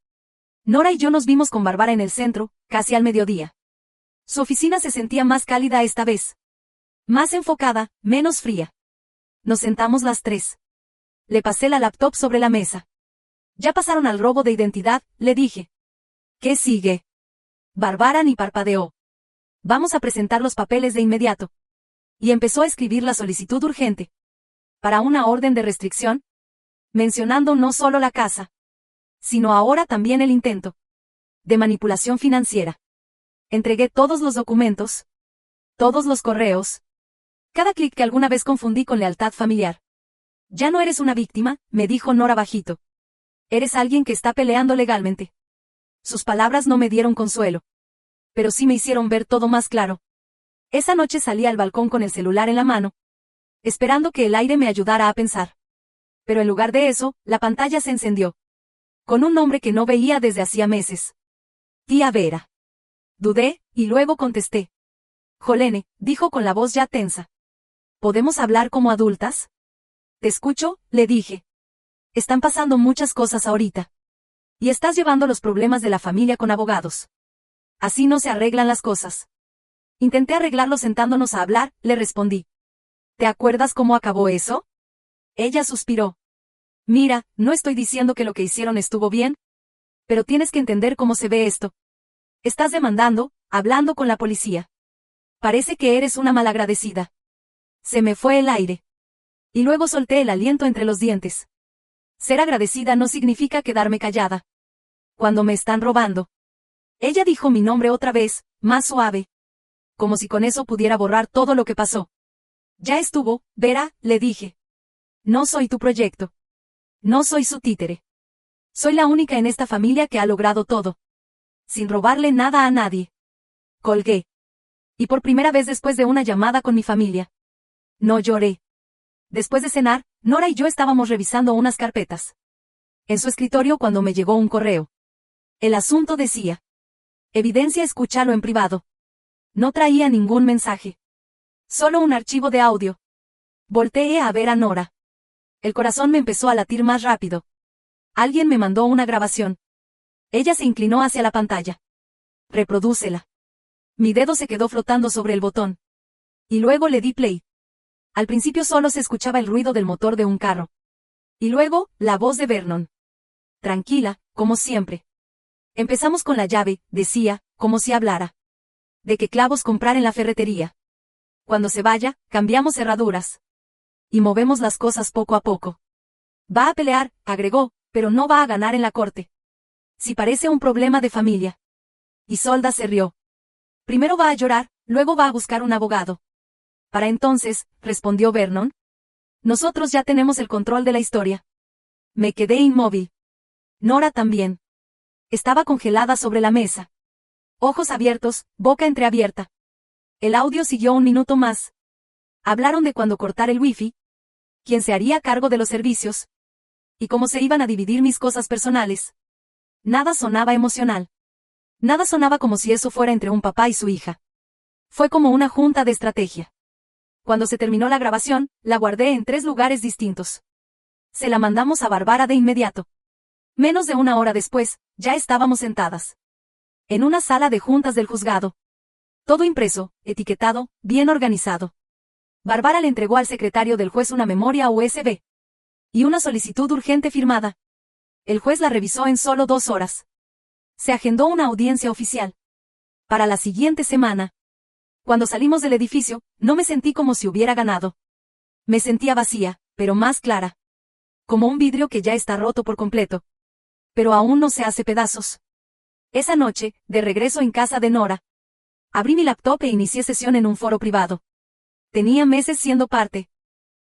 Nora y yo nos vimos con Bárbara en el centro, casi al mediodía. Su oficina se sentía más cálida esta vez. Más enfocada, menos fría. Nos sentamos las 3. Le pasé la laptop sobre la mesa. Ya pasaron al robo de identidad, le dije. ¿Qué sigue? Bárbara ni parpadeó. Vamos a presentar los papeles de inmediato. Y empezó a escribir la solicitud urgente. Para una orden de restricción. Mencionando no solo la casa. Sino ahora también el intento. De manipulación financiera. Entregué todos los documentos. Todos los correos. Cada clic que alguna vez confundí con lealtad familiar. Ya no eres una víctima, me dijo Nora bajito. Eres alguien que está peleando legalmente. Sus palabras no me dieron consuelo. Pero sí me hicieron ver todo más claro. Esa noche salí al balcón con el celular en la mano. Esperando que el aire me ayudara a pensar. Pero en lugar de eso, la pantalla se encendió. Con un nombre que no veía desde hacía meses. Tía Vera. Dudé, y luego contesté. Jolene, dijo con la voz ya tensa. ¿Podemos hablar como adultas? Te escucho, le dije. Están pasando muchas cosas ahorita. Y estás llevando los problemas de la familia con abogados. Así no se arreglan las cosas. Intenté arreglarlo sentándonos a hablar, le respondí. ¿Te acuerdas cómo acabó eso? Ella suspiró. Mira, no estoy diciendo que lo que hicieron estuvo bien. Pero tienes que entender cómo se ve esto. Estás demandando, hablando con la policía. Parece que eres una malagradecida. Se me fue el aire. Y luego solté el aliento entre los dientes. Ser agradecida no significa quedarme callada. Cuando me están robando. Ella dijo mi nombre otra vez, más suave. Como si con eso pudiera borrar todo lo que pasó. Ya estuvo, Vera, le dije. No soy tu proyecto. No soy su títere. Soy la única en esta familia que ha logrado todo. Sin robarle nada a nadie. Colgué. Y por primera vez después de una llamada con mi familia. No lloré. Después de cenar, Nora y yo estábamos revisando unas carpetas. En su escritorio cuando me llegó un correo. El asunto decía. Evidencia, escúchalo en privado. No traía ningún mensaje. Solo un archivo de audio. Volteé a ver a Nora. El corazón me empezó a latir más rápido. Alguien me mandó una grabación. Ella se inclinó hacia la pantalla. Reprodúcela. Mi dedo se quedó flotando sobre el botón. Y luego le di play. Al principio solo se escuchaba el ruido del motor de un carro. Y luego, la voz de Vernon. Tranquila, como siempre. Empezamos con la llave, decía, como si hablara. ¿De qué clavos comprar en la ferretería? Cuando se vaya, cambiamos cerraduras. Y movemos las cosas poco a poco. Va a pelear, agregó, pero no va a ganar en la corte. Si parece un problema de familia. Isolda se rió. Primero va a llorar, luego va a buscar un abogado. Para entonces, respondió Vernon. Nosotros ya tenemos el control de la historia. Me quedé inmóvil. Nora también. Estaba congelada sobre la mesa. Ojos abiertos, boca entreabierta. El audio siguió un minuto más. Hablaron de cuándo cortar el wifi, quién se haría cargo de los servicios, y cómo se iban a dividir mis cosas personales. Nada sonaba emocional. Nada sonaba como si eso fuera entre un papá y su hija. Fue como una junta de estrategia. Cuando se terminó la grabación, la guardé en 3 lugares distintos. Se la mandamos a Barbara de inmediato. Menos de una hora después, ya estábamos sentadas. En una sala de juntas del juzgado. Todo impreso, etiquetado, bien organizado. Barbara le entregó al secretario del juez una memoria USB. Y una solicitud urgente firmada. El juez la revisó en solo 2 horas. Se agendó una audiencia oficial. Para la siguiente semana. Cuando salimos del edificio, no me sentí como si hubiera ganado. Me sentía vacía, pero más clara. Como un vidrio que ya está roto por completo. Pero aún no se hace pedazos. Esa noche, de regreso en casa de Nora. Abrí mi laptop e inicié sesión en un foro privado. Tenía meses siendo parte.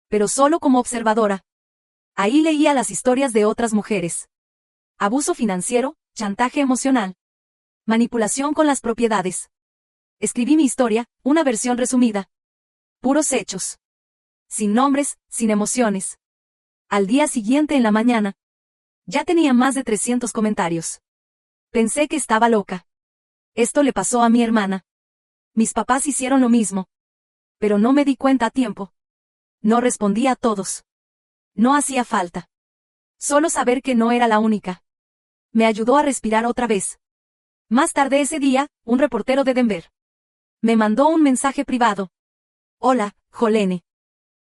Pero solo como observadora. Ahí leía las historias de otras mujeres. Abuso financiero, chantaje emocional. Manipulación con las propiedades. Escribí mi historia, una versión resumida. Puros hechos. Sin nombres, sin emociones. Al día siguiente en la mañana. Ya tenía más de 300 comentarios. Pensé que estaba loca. Esto le pasó a mi hermana. Mis papás hicieron lo mismo. Pero no me di cuenta a tiempo. No respondí a todos. No hacía falta. Solo saber que no era la única. Me ayudó a respirar otra vez. Más tarde ese día, un reportero de Denver me mandó un mensaje privado. Hola, Jolene.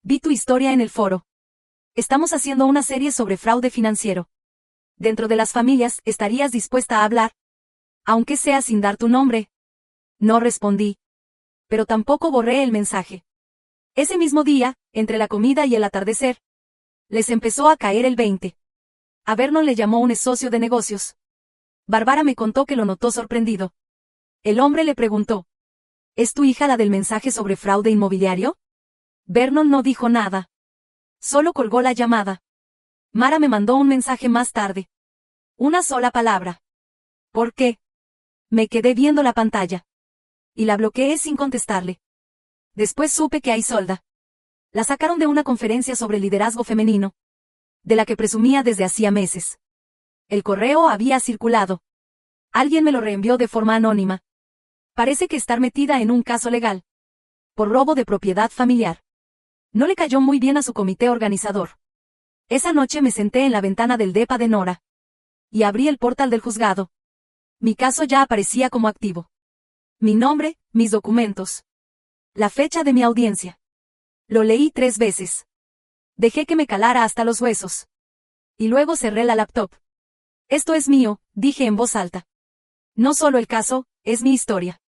Vi tu historia en el foro. Estamos haciendo una serie sobre fraude financiero. Dentro de las familias, ¿estarías dispuesta a hablar? Aunque sea sin dar tu nombre. No respondí. Pero tampoco borré el mensaje. Ese mismo día, entre la comida y el atardecer, les empezó a caer el 20. A Vernon le llamó un ex socio de negocios. Barbara me contó que lo notó sorprendido. El hombre le preguntó. ¿Es tu hija la del mensaje sobre fraude inmobiliario? Vernon no dijo nada. Solo colgó la llamada. Mara me mandó un mensaje más tarde. Una sola palabra. ¿Por qué? Me quedé viendo la pantalla. Y la bloqueé sin contestarle. Después supe que a Isolda la sacaron de una conferencia sobre liderazgo femenino, de la que presumía desde hacía meses. El correo había circulado. Alguien me lo reenvió de forma anónima. Parece que estar metida en un caso legal. Por robo de propiedad familiar. No le cayó muy bien a su comité organizador. Esa noche me senté en la ventana del depa de Nora. Y abrí el portal del juzgado. Mi caso ya aparecía como activo. Mi nombre, mis documentos. La fecha de mi audiencia. Lo leí 3 veces. Dejé que me calara hasta los huesos. Y luego cerré la laptop. Esto es mío, dije en voz alta. No solo el caso, es mi historia.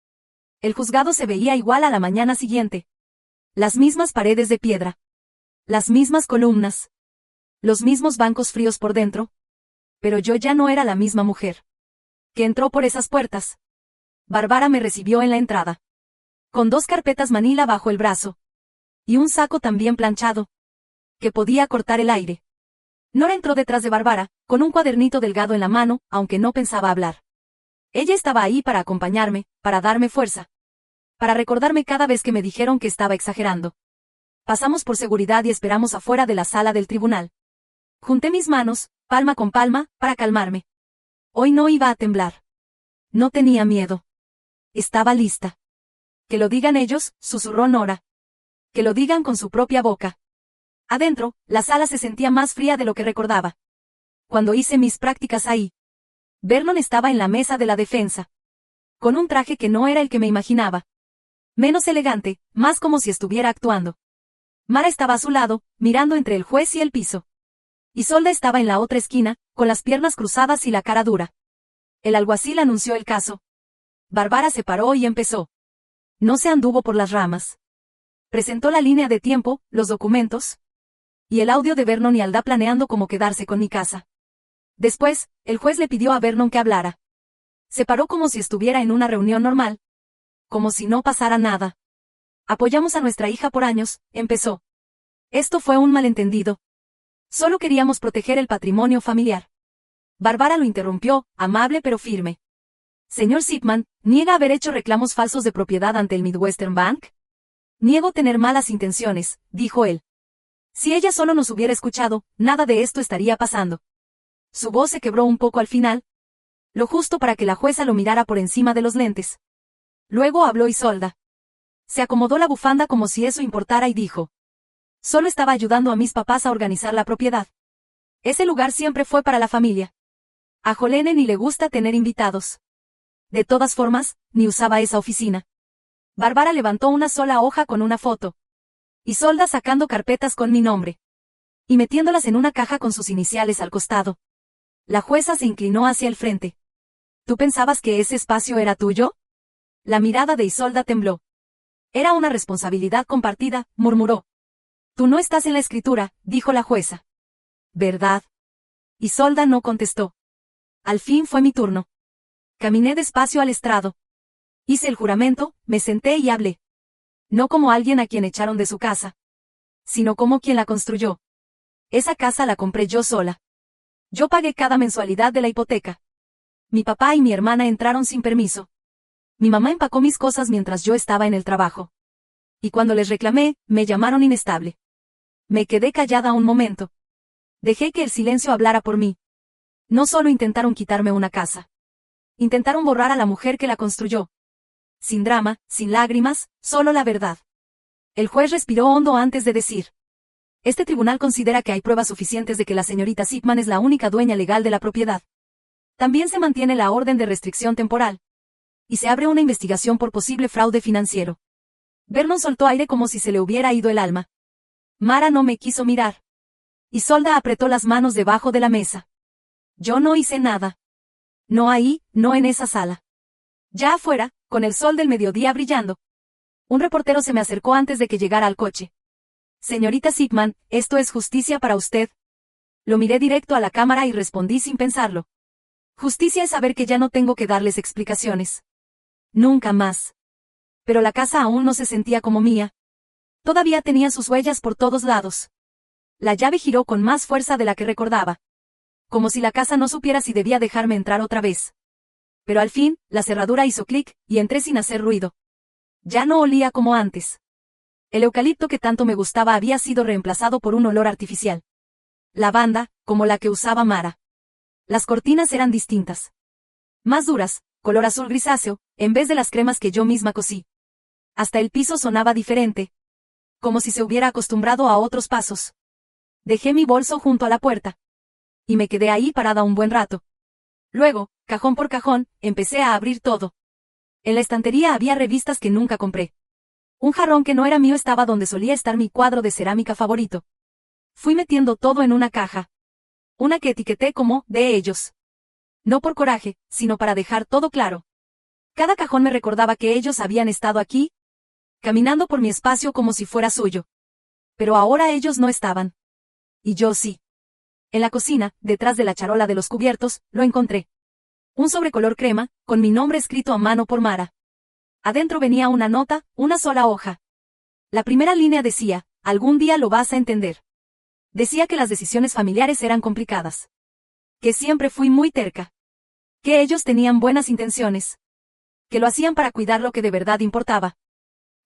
El juzgado se veía igual a la mañana siguiente. Las mismas paredes de piedra. Las mismas columnas. Los mismos bancos fríos por dentro. Pero yo ya no era la misma mujer que entró por esas puertas. Barbara me recibió en la entrada. Con 2 carpetas manila bajo el brazo. Y un saco también planchado. Que podía cortar el aire. Nora entró detrás de Barbara, con un cuadernito delgado en la mano, aunque no pensaba hablar. Ella estaba ahí para acompañarme, para darme fuerza. Para recordarme cada vez que me dijeron que estaba exagerando. Pasamos por seguridad y esperamos afuera de la sala del tribunal. Junté mis manos, palma con palma, para calmarme. Hoy no iba a temblar. No tenía miedo. Estaba lista. Que lo digan ellos, susurró Nora. Que lo digan con su propia boca. Adentro, la sala se sentía más fría de lo que recordaba. Cuando hice mis prácticas ahí, Vernon estaba en la mesa de la defensa, con un traje que no era el que me imaginaba. Menos elegante, más como si estuviera actuando. Mara estaba a su lado, mirando entre el juez y el piso. Isolda estaba en la otra esquina, con las piernas cruzadas y la cara dura. El alguacil anunció el caso. Bárbara se paró y empezó. No se anduvo por las ramas. Presentó la línea de tiempo, los documentos y el audio de Vernon y Alda planeando cómo quedarse con mi casa. Después, el juez le pidió a Vernon que hablara. Se paró como si estuviera en una reunión normal. Como si no pasara nada. Apoyamos a nuestra hija por años, empezó. Esto fue un malentendido. Solo queríamos proteger el patrimonio familiar. Bárbara lo interrumpió, amable pero firme. Señor Zipman, ¿niega haber hecho reclamos falsos de propiedad ante el Midwestern Bank? Niego tener malas intenciones, dijo él. Si ella solo nos hubiera escuchado, nada de esto estaría pasando. Su voz se quebró un poco al final. Lo justo para que la jueza lo mirara por encima de los lentes. Luego habló Isolda. Se acomodó la bufanda como si eso importara y dijo. Solo estaba ayudando a mis papás a organizar la propiedad. Ese lugar siempre fue para la familia. A Jolene ni le gusta tener invitados. De todas formas, ni usaba esa oficina. Bárbara levantó una sola hoja con una foto. Isolda sacando carpetas con mi nombre. Y metiéndolas en una caja con sus iniciales al costado. La jueza se inclinó hacia el frente. ¿Tú pensabas que ese espacio era tuyo? La mirada de Isolda tembló. Era una responsabilidad compartida, murmuró. Tú no estás en la escritura, dijo la jueza. ¿Verdad? Isolda no contestó. Al fin fue mi turno. Caminé despacio al estrado. Hice el juramento, me senté y hablé. No como alguien a quien echaron de su casa, sino como quien la construyó. Esa casa la compré yo sola. Yo pagué cada mensualidad de la hipoteca. Mi papá y mi hermana entraron sin permiso. Mi mamá empacó mis cosas mientras yo estaba en el trabajo. Y cuando les reclamé, me llamaron inestable. Me quedé callada un momento. Dejé que el silencio hablara por mí. No solo intentaron quitarme una casa. Intentaron borrar a la mujer que la construyó. Sin drama, sin lágrimas, solo la verdad. El juez respiró hondo antes de decir. Este tribunal considera que hay pruebas suficientes de que la señorita Zipman es la única dueña legal de la propiedad. También se mantiene la orden de restricción temporal. Y se abre una investigación por posible fraude financiero. Vernon soltó aire como si se le hubiera ido el alma. Mara no me quiso mirar. Isolda apretó las manos debajo de la mesa. Yo no hice nada. No ahí, no en esa sala. Ya afuera, con el sol del mediodía brillando. Un reportero se me acercó antes de que llegara al coche. Señorita Zipman, ¿esto es justicia para usted? Lo miré directo a la cámara y respondí sin pensarlo. Justicia es saber que ya no tengo que darles explicaciones. Nunca más. Pero la casa aún no se sentía como mía. Todavía tenía sus huellas por todos lados. La llave giró con más fuerza de la que recordaba. Como si la casa no supiera si debía dejarme entrar otra vez. Pero al fin, la cerradura hizo clic, y entré sin hacer ruido. Ya no olía como antes. El eucalipto que tanto me gustaba había sido reemplazado por un olor artificial. Lavanda, como la que usaba Mara. Las cortinas eran distintas. Más duras, color azul grisáceo, en vez de las cremas que yo misma cosí. Hasta el piso sonaba diferente. Como si se hubiera acostumbrado a otros pasos. Dejé mi bolso junto a la puerta. Y me quedé ahí parada un buen rato. Luego, cajón por cajón, empecé a abrir todo. En la estantería había revistas que nunca compré. Un jarrón que no era mío estaba donde solía estar mi cuadro de cerámica favorito. Fui metiendo todo en una caja. Una que etiqueté como, de ellos. No por coraje, sino para dejar todo claro. Cada cajón me recordaba que ellos habían estado aquí, caminando por mi espacio como si fuera suyo. Pero ahora ellos no estaban. Y yo sí. En la cocina, detrás de la charola de los cubiertos, lo encontré. Un sobre color crema, con mi nombre escrito a mano por Mara. Adentro venía una nota, una sola hoja. La primera línea decía, algún día lo vas a entender. Decía que las decisiones familiares eran complicadas. Que siempre fui muy terca. Que ellos tenían buenas intenciones. Que lo hacían para cuidar lo que de verdad importaba.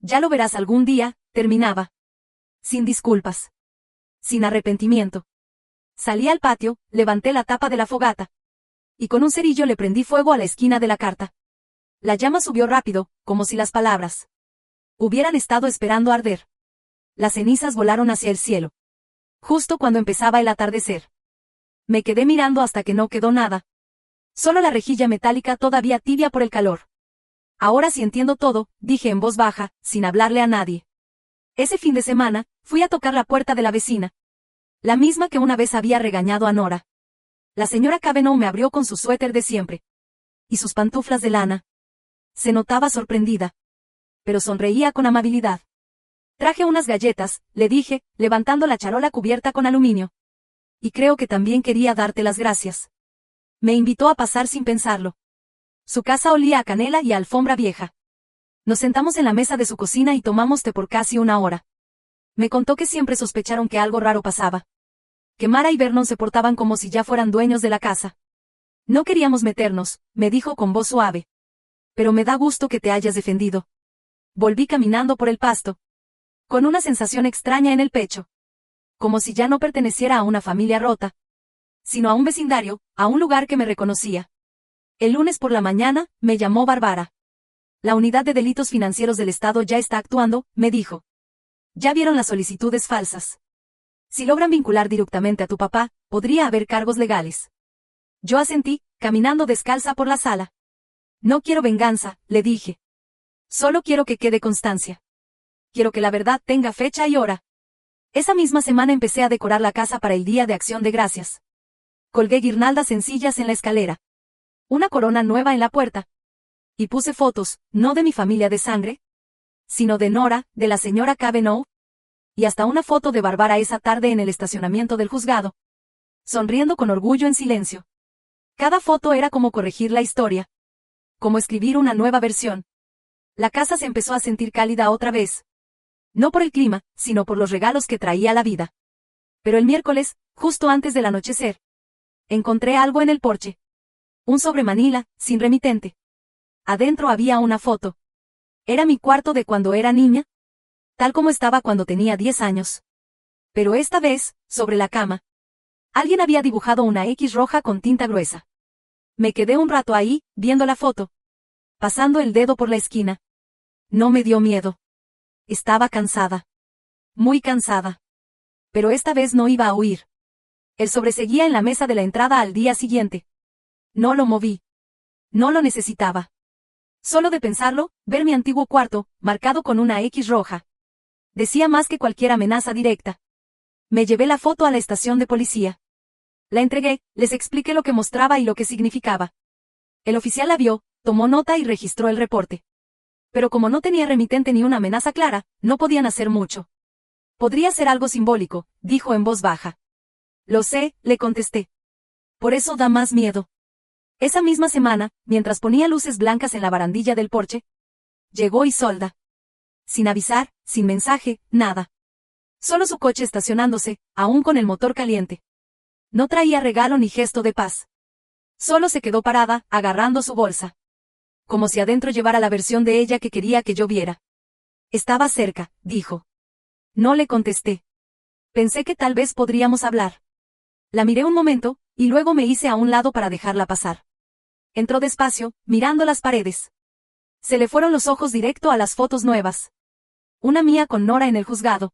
Ya lo verás algún día, terminaba. Sin disculpas. Sin arrepentimiento. Salí al patio, levanté la tapa de la fogata. Y con un cerillo le prendí fuego a la esquina de la carta. La llama subió rápido, como si las palabras hubieran estado esperando arder. Las cenizas volaron hacia el cielo. justo cuando empezaba el atardecer. Me quedé mirando hasta que no quedó nada. Solo la rejilla metálica todavía tibia por el calor. Ahora sí entiendo todo, dije en voz baja, sin hablarle a nadie. Ese fin de semana, fui a tocar la puerta de la vecina. La misma que una vez había regañado a Nora. La señora Cavanaugh me abrió con su suéter de siempre. Y sus pantuflas de lana. Se notaba sorprendida. Pero sonreía con amabilidad. Traje unas galletas, le dije, levantando la charola cubierta con aluminio. Y creo que también quería darte las gracias. Me invitó a pasar sin pensarlo. Su casa olía a canela y a alfombra vieja. Nos sentamos en la mesa de su cocina y tomamos té por casi una hora. Me contó que siempre sospecharon que algo raro pasaba. Que Mara y Vernon se portaban como si ya fueran dueños de la casa. No queríamos meternos, me dijo con voz suave. Pero me da gusto que te hayas defendido. Volví caminando por el pasto. Con una sensación extraña en el pecho. Como si ya no perteneciera a una familia rota. Sino a un vecindario, a un lugar que me reconocía. El lunes por la mañana, me llamó Bárbara. La unidad de delitos financieros del Estado ya está actuando, me dijo. Ya vieron las solicitudes falsas. Si logran vincular directamente a tu papá, podría haber cargos legales. Yo asentí, caminando descalza por la sala. No quiero venganza, le dije. Solo quiero que quede constancia. Quiero que la verdad tenga fecha y hora. Esa misma semana empecé a decorar la casa para el Día de Acción de Gracias. Colgué guirnaldas sencillas en la escalera. Una corona nueva en la puerta. Y puse fotos, no de mi familia de sangre, sino de Nora, de la señora Cavanaugh, y hasta una foto de Bárbara esa tarde en el estacionamiento del juzgado. Sonriendo con orgullo en silencio. Cada foto era como corregir la historia. Como escribir una nueva versión. La casa se empezó a sentir cálida otra vez. No por el clima, sino por los regalos que traía la vida. Pero el miércoles, justo antes del anochecer, encontré algo en el porche. Un sobre manila, sin remitente. Adentro había una foto. Era mi cuarto de cuando era niña, tal como estaba cuando tenía 10 años. Pero esta vez, sobre la cama, alguien había dibujado una X roja con tinta gruesa. Me quedé un rato ahí, viendo la foto. Pasando el dedo por la esquina. No me dio miedo. Estaba cansada. Muy cansada. Pero esta vez no iba a huir. El sobre seguía en la mesa de la entrada al día siguiente. No lo moví. No lo necesitaba. Solo de pensarlo, ver mi antiguo cuarto, marcado con una X roja. Decía más que cualquier amenaza directa. Me llevé la foto a la estación de policía. La entregué, les expliqué lo que mostraba y lo que significaba. El oficial la vio, tomó nota y registró el reporte. Pero como no tenía remitente ni una amenaza clara, no podían hacer mucho. Podría ser algo simbólico, dijo en voz baja. Lo sé, le contesté. Por eso da más miedo. Esa misma semana, mientras ponía luces blancas en la barandilla del porche, llegó Isolda. Sin avisar, sin mensaje, nada. Solo su coche estacionándose, aún con el motor caliente. No traía regalo ni gesto de paz. Solo se quedó parada, agarrando su bolsa. Como si adentro llevara la versión de ella que quería que yo viera. Estaba cerca, dijo. No le contesté. Pensé que tal vez podríamos hablar. La miré un momento, y luego me hice a un lado para dejarla pasar. Entró despacio, mirando las paredes. Se le fueron los ojos directo a las fotos nuevas. Una mía con Nora en el juzgado.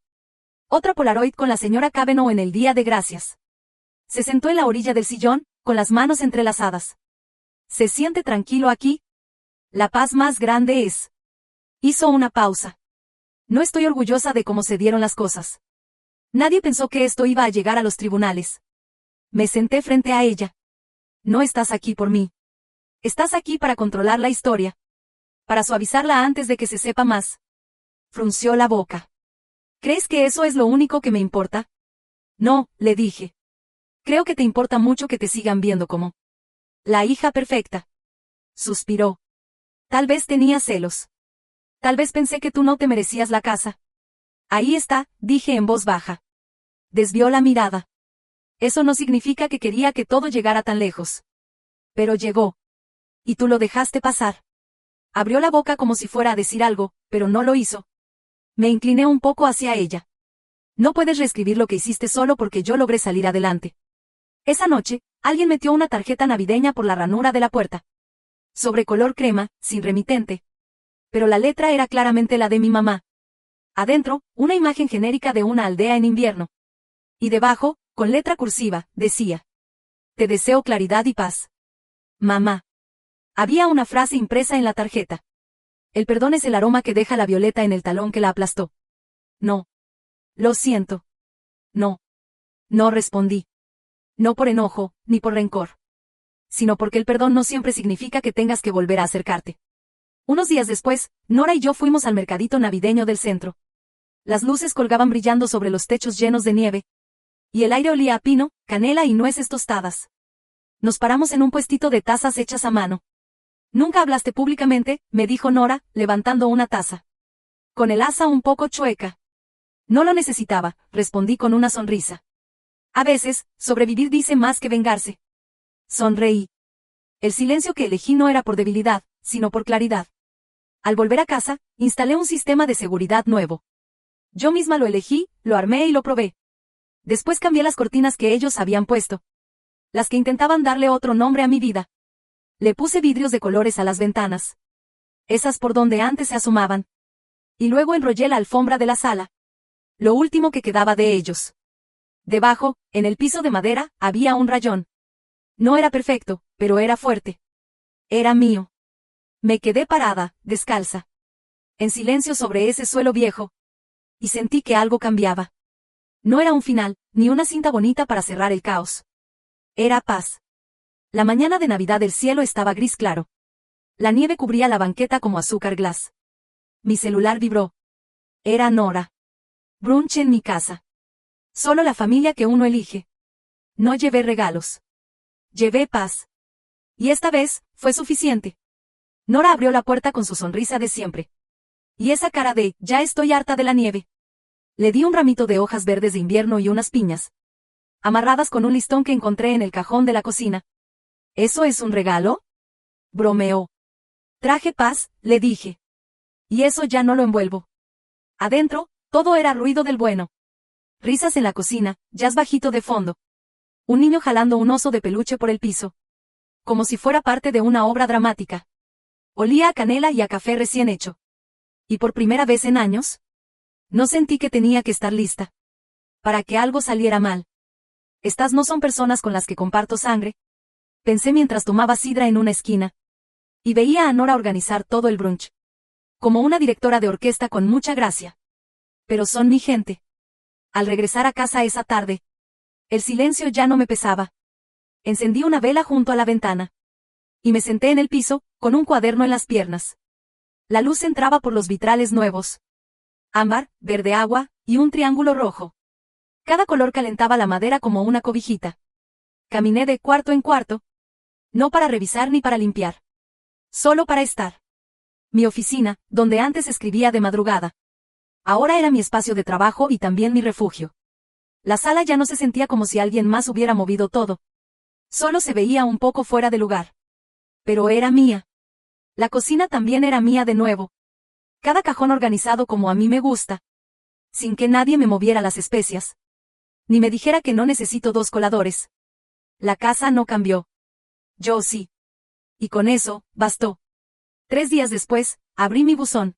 Otra Polaroid con la señora Cavanaugh en el Día de Gracias. Se sentó en la orilla del sillón, con las manos entrelazadas. ¿Se siente tranquilo aquí? La paz más grande es. Hizo una pausa. No estoy orgullosa de cómo se dieron las cosas. Nadie pensó que esto iba a llegar a los tribunales. Me senté frente a ella. No estás aquí por mí. Estás aquí para controlar la historia. Para suavizarla antes de que se sepa más. Frunció la boca. ¿Crees que eso es lo único que me importa? No, le dije. Creo que te importa mucho que te sigan viendo como la hija perfecta. Suspiró. Tal vez tenía celos. Tal vez pensé que tú no te merecías la casa. Ahí está, dije en voz baja. Desvió la mirada. Eso no significa que quería que todo llegara tan lejos. Pero llegó. Y tú lo dejaste pasar. Abrió la boca como si fuera a decir algo, pero no lo hizo. Me incliné un poco hacia ella. No puedes reescribir lo que hiciste solo porque yo logré salir adelante. Esa noche, alguien metió una tarjeta navideña por la ranura de la puerta. Sobre color crema, sin remitente. Pero la letra era claramente la de mi mamá. Adentro, una imagen genérica de una aldea en invierno. Y debajo, con letra cursiva, decía: te deseo claridad y paz. Mamá. Había una frase impresa en la tarjeta. El perdón es el aroma que deja la violeta en el talón que la aplastó. No. Lo siento. No. No respondí. No por enojo, ni por rencor. Sino porque el perdón no siempre significa que tengas que volver a acercarte. Unos días después, Nora y yo fuimos al mercadito navideño del centro. Las luces colgaban brillando sobre los techos llenos de nieve. Y el aire olía a pino, canela y nueces tostadas. Nos paramos en un puestito de tazas hechas a mano. Nunca hablaste públicamente, me dijo Nora, levantando una taza. Con el asa un poco chueca. No lo necesitaba, respondí con una sonrisa. A veces, sobrevivir dice más que vengarse. Sonreí. El silencio que elegí no era por debilidad, sino por claridad. Al volver a casa, instalé un sistema de seguridad nuevo. Yo misma lo elegí, lo armé y lo probé. Después cambié las cortinas que ellos habían puesto. Las que intentaban darle otro nombre a mi vida. Le puse vidrios de colores a las ventanas. Esas por donde antes se asomaban. Y luego enrollé la alfombra de la sala. Lo último que quedaba de ellos. Debajo, en el piso de madera, había un rayón. No era perfecto, pero era fuerte. Era mío. Me quedé parada, descalza. En silencio sobre ese suelo viejo. Y sentí que algo cambiaba. No era un final, ni una cinta bonita para cerrar el caos. Era paz. La mañana de Navidad el cielo estaba gris claro. La nieve cubría la banqueta como azúcar glass. Mi celular vibró. Era Nora. Brunch en mi casa. Solo la familia que uno elige. No llevé regalos. Llevé paz. Y esta vez, fue suficiente. Nora abrió la puerta con su sonrisa de siempre. Y esa cara de, ya estoy harta de la nieve. Le di un ramito de hojas verdes de invierno y unas piñas. Amarradas con un listón que encontré en el cajón de la cocina. ¿Eso es un regalo? Bromeó. Traje paz, le dije. Y eso ya no lo envuelvo. Adentro, todo era ruido del bueno. Risas en la cocina, jazz bajito de fondo. Un niño jalando un oso de peluche por el piso. Como si fuera parte de una obra dramática. Olía a canela y a café recién hecho. Y por primera vez en años, no sentí que tenía que estar lista. Para que algo saliera mal. Estas no son personas con las que comparto sangre. Pensé mientras tomaba sidra en una esquina. Y veía a Nora organizar todo el brunch. Como una directora de orquesta con mucha gracia. Pero son mi gente. Al regresar a casa esa tarde, el silencio ya no me pesaba. Encendí una vela junto a la ventana. Y me senté en el piso, con un cuaderno en las piernas. La luz entraba por los vitrales nuevos. Ámbar, verde agua, y un triángulo rojo. Cada color calentaba la madera como una cobijita. Caminé de cuarto en cuarto. No para revisar ni para limpiar. Solo para estar. Mi oficina, donde antes escribía de madrugada. Ahora era mi espacio de trabajo y también mi refugio. La sala ya no se sentía como si alguien más hubiera movido todo. Solo se veía un poco fuera de lugar. Pero era mía. La cocina también era mía de nuevo. Cada cajón organizado como a mí me gusta. Sin que nadie me moviera las especias. Ni me dijera que no necesito 2 coladores. La casa no cambió. Yo sí. Y con eso, bastó. 3 días después, abrí mi buzón.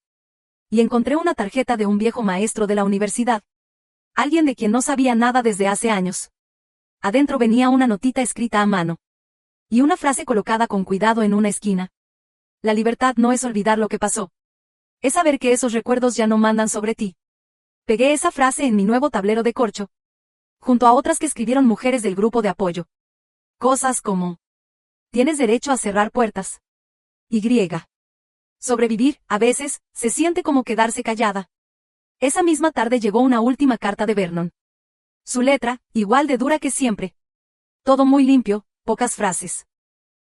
Y encontré una tarjeta de un viejo maestro de la universidad. Alguien de quien no sabía nada desde hace años. Adentro venía una notita escrita a mano. Y una frase colocada con cuidado en una esquina. La libertad no es olvidar lo que pasó. Es saber que esos recuerdos ya no mandan sobre ti. Pegué esa frase en mi nuevo tablero de corcho. Junto a otras que escribieron mujeres del grupo de apoyo. Cosas como: tienes derecho a cerrar puertas. Y. Sobrevivir, a veces, se siente como quedarse callada. Esa misma tarde llegó una última carta de Vernon. Su letra, igual de dura que siempre. Todo muy limpio, pocas frases.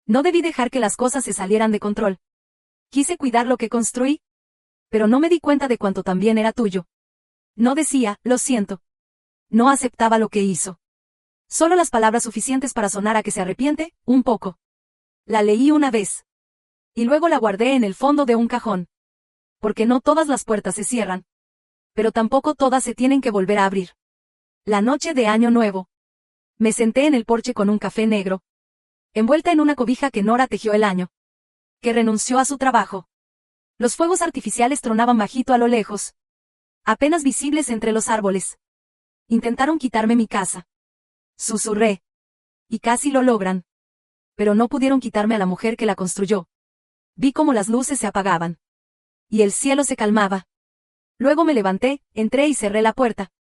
No debí dejar que las cosas se salieran de control. Quise cuidar lo que construí. Pero no me di cuenta de cuánto también era tuyo. No decía, lo siento. No aceptaba lo que hizo. Solo las palabras suficientes para sonar a que se arrepiente, un poco. La leí una vez. Y luego la guardé en el fondo de un cajón. Porque no todas las puertas se cierran. Pero tampoco todas se tienen que volver a abrir. La noche de Año Nuevo. Me senté en el porche con un café negro. Envuelta en una cobija que Nora tejió el año. Que renunció a su trabajo. Los fuegos artificiales tronaban bajito a lo lejos. Apenas visibles entre los árboles. Intentaron quitarme mi casa. Susurré. Y casi lo logran. Pero no pudieron quitarme a la mujer que la construyó. Vi cómo las luces se apagaban. Y el cielo se calmaba. Luego me levanté, entré y cerré la puerta.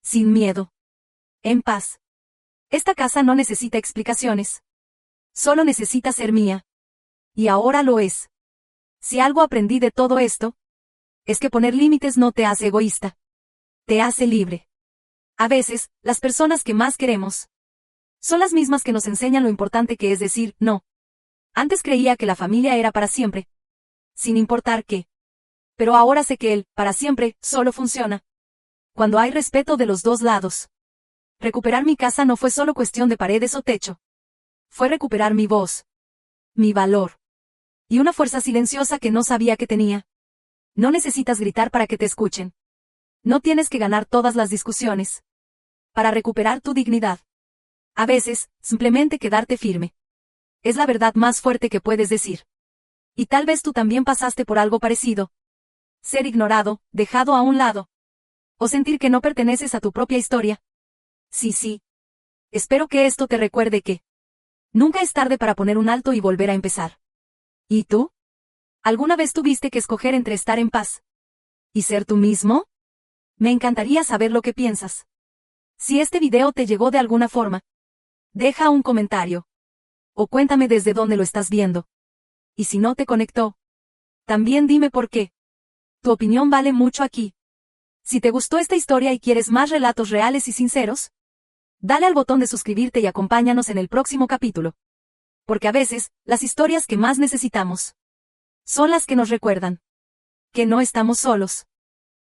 Sin miedo. En paz. Esta casa no necesita explicaciones. Solo necesita ser mía. Y ahora lo es. Si algo aprendí de todo esto, es que poner límites no te hace egoísta. Te hace libre. A veces, las personas que más queremos son las mismas que nos enseñan lo importante que es decir no. Antes creía que la familia era para siempre. Sin importar qué. Pero ahora sé que el para siempre solo funciona cuando hay respeto de los dos lados. Recuperar mi casa no fue solo cuestión de paredes o techo. Fue recuperar mi voz. Mi valor. Y una fuerza silenciosa que no sabía que tenía. No necesitas gritar para que te escuchen. No tienes que ganar todas las discusiones para recuperar tu dignidad. A veces, simplemente quedarte firme es la verdad más fuerte que puedes decir. Y tal vez tú también pasaste por algo parecido. Ser ignorado, dejado a un lado. O sentir que no perteneces a tu propia historia. Sí. Espero que esto te recuerde que nunca es tarde para poner un alto y volver a empezar. ¿Y tú? ¿Alguna vez tuviste que escoger entre estar en paz y ser tú mismo? Me encantaría saber lo que piensas. Si este video te llegó de alguna forma, deja un comentario. O cuéntame desde dónde lo estás viendo. Y si no te conectó, también dime por qué. Tu opinión vale mucho aquí. Si te gustó esta historia y quieres más relatos reales y sinceros, dale al botón de suscribirte y acompáñanos en el próximo capítulo. Porque a veces, las historias que más necesitamos son las que nos recuerdan que no estamos solos.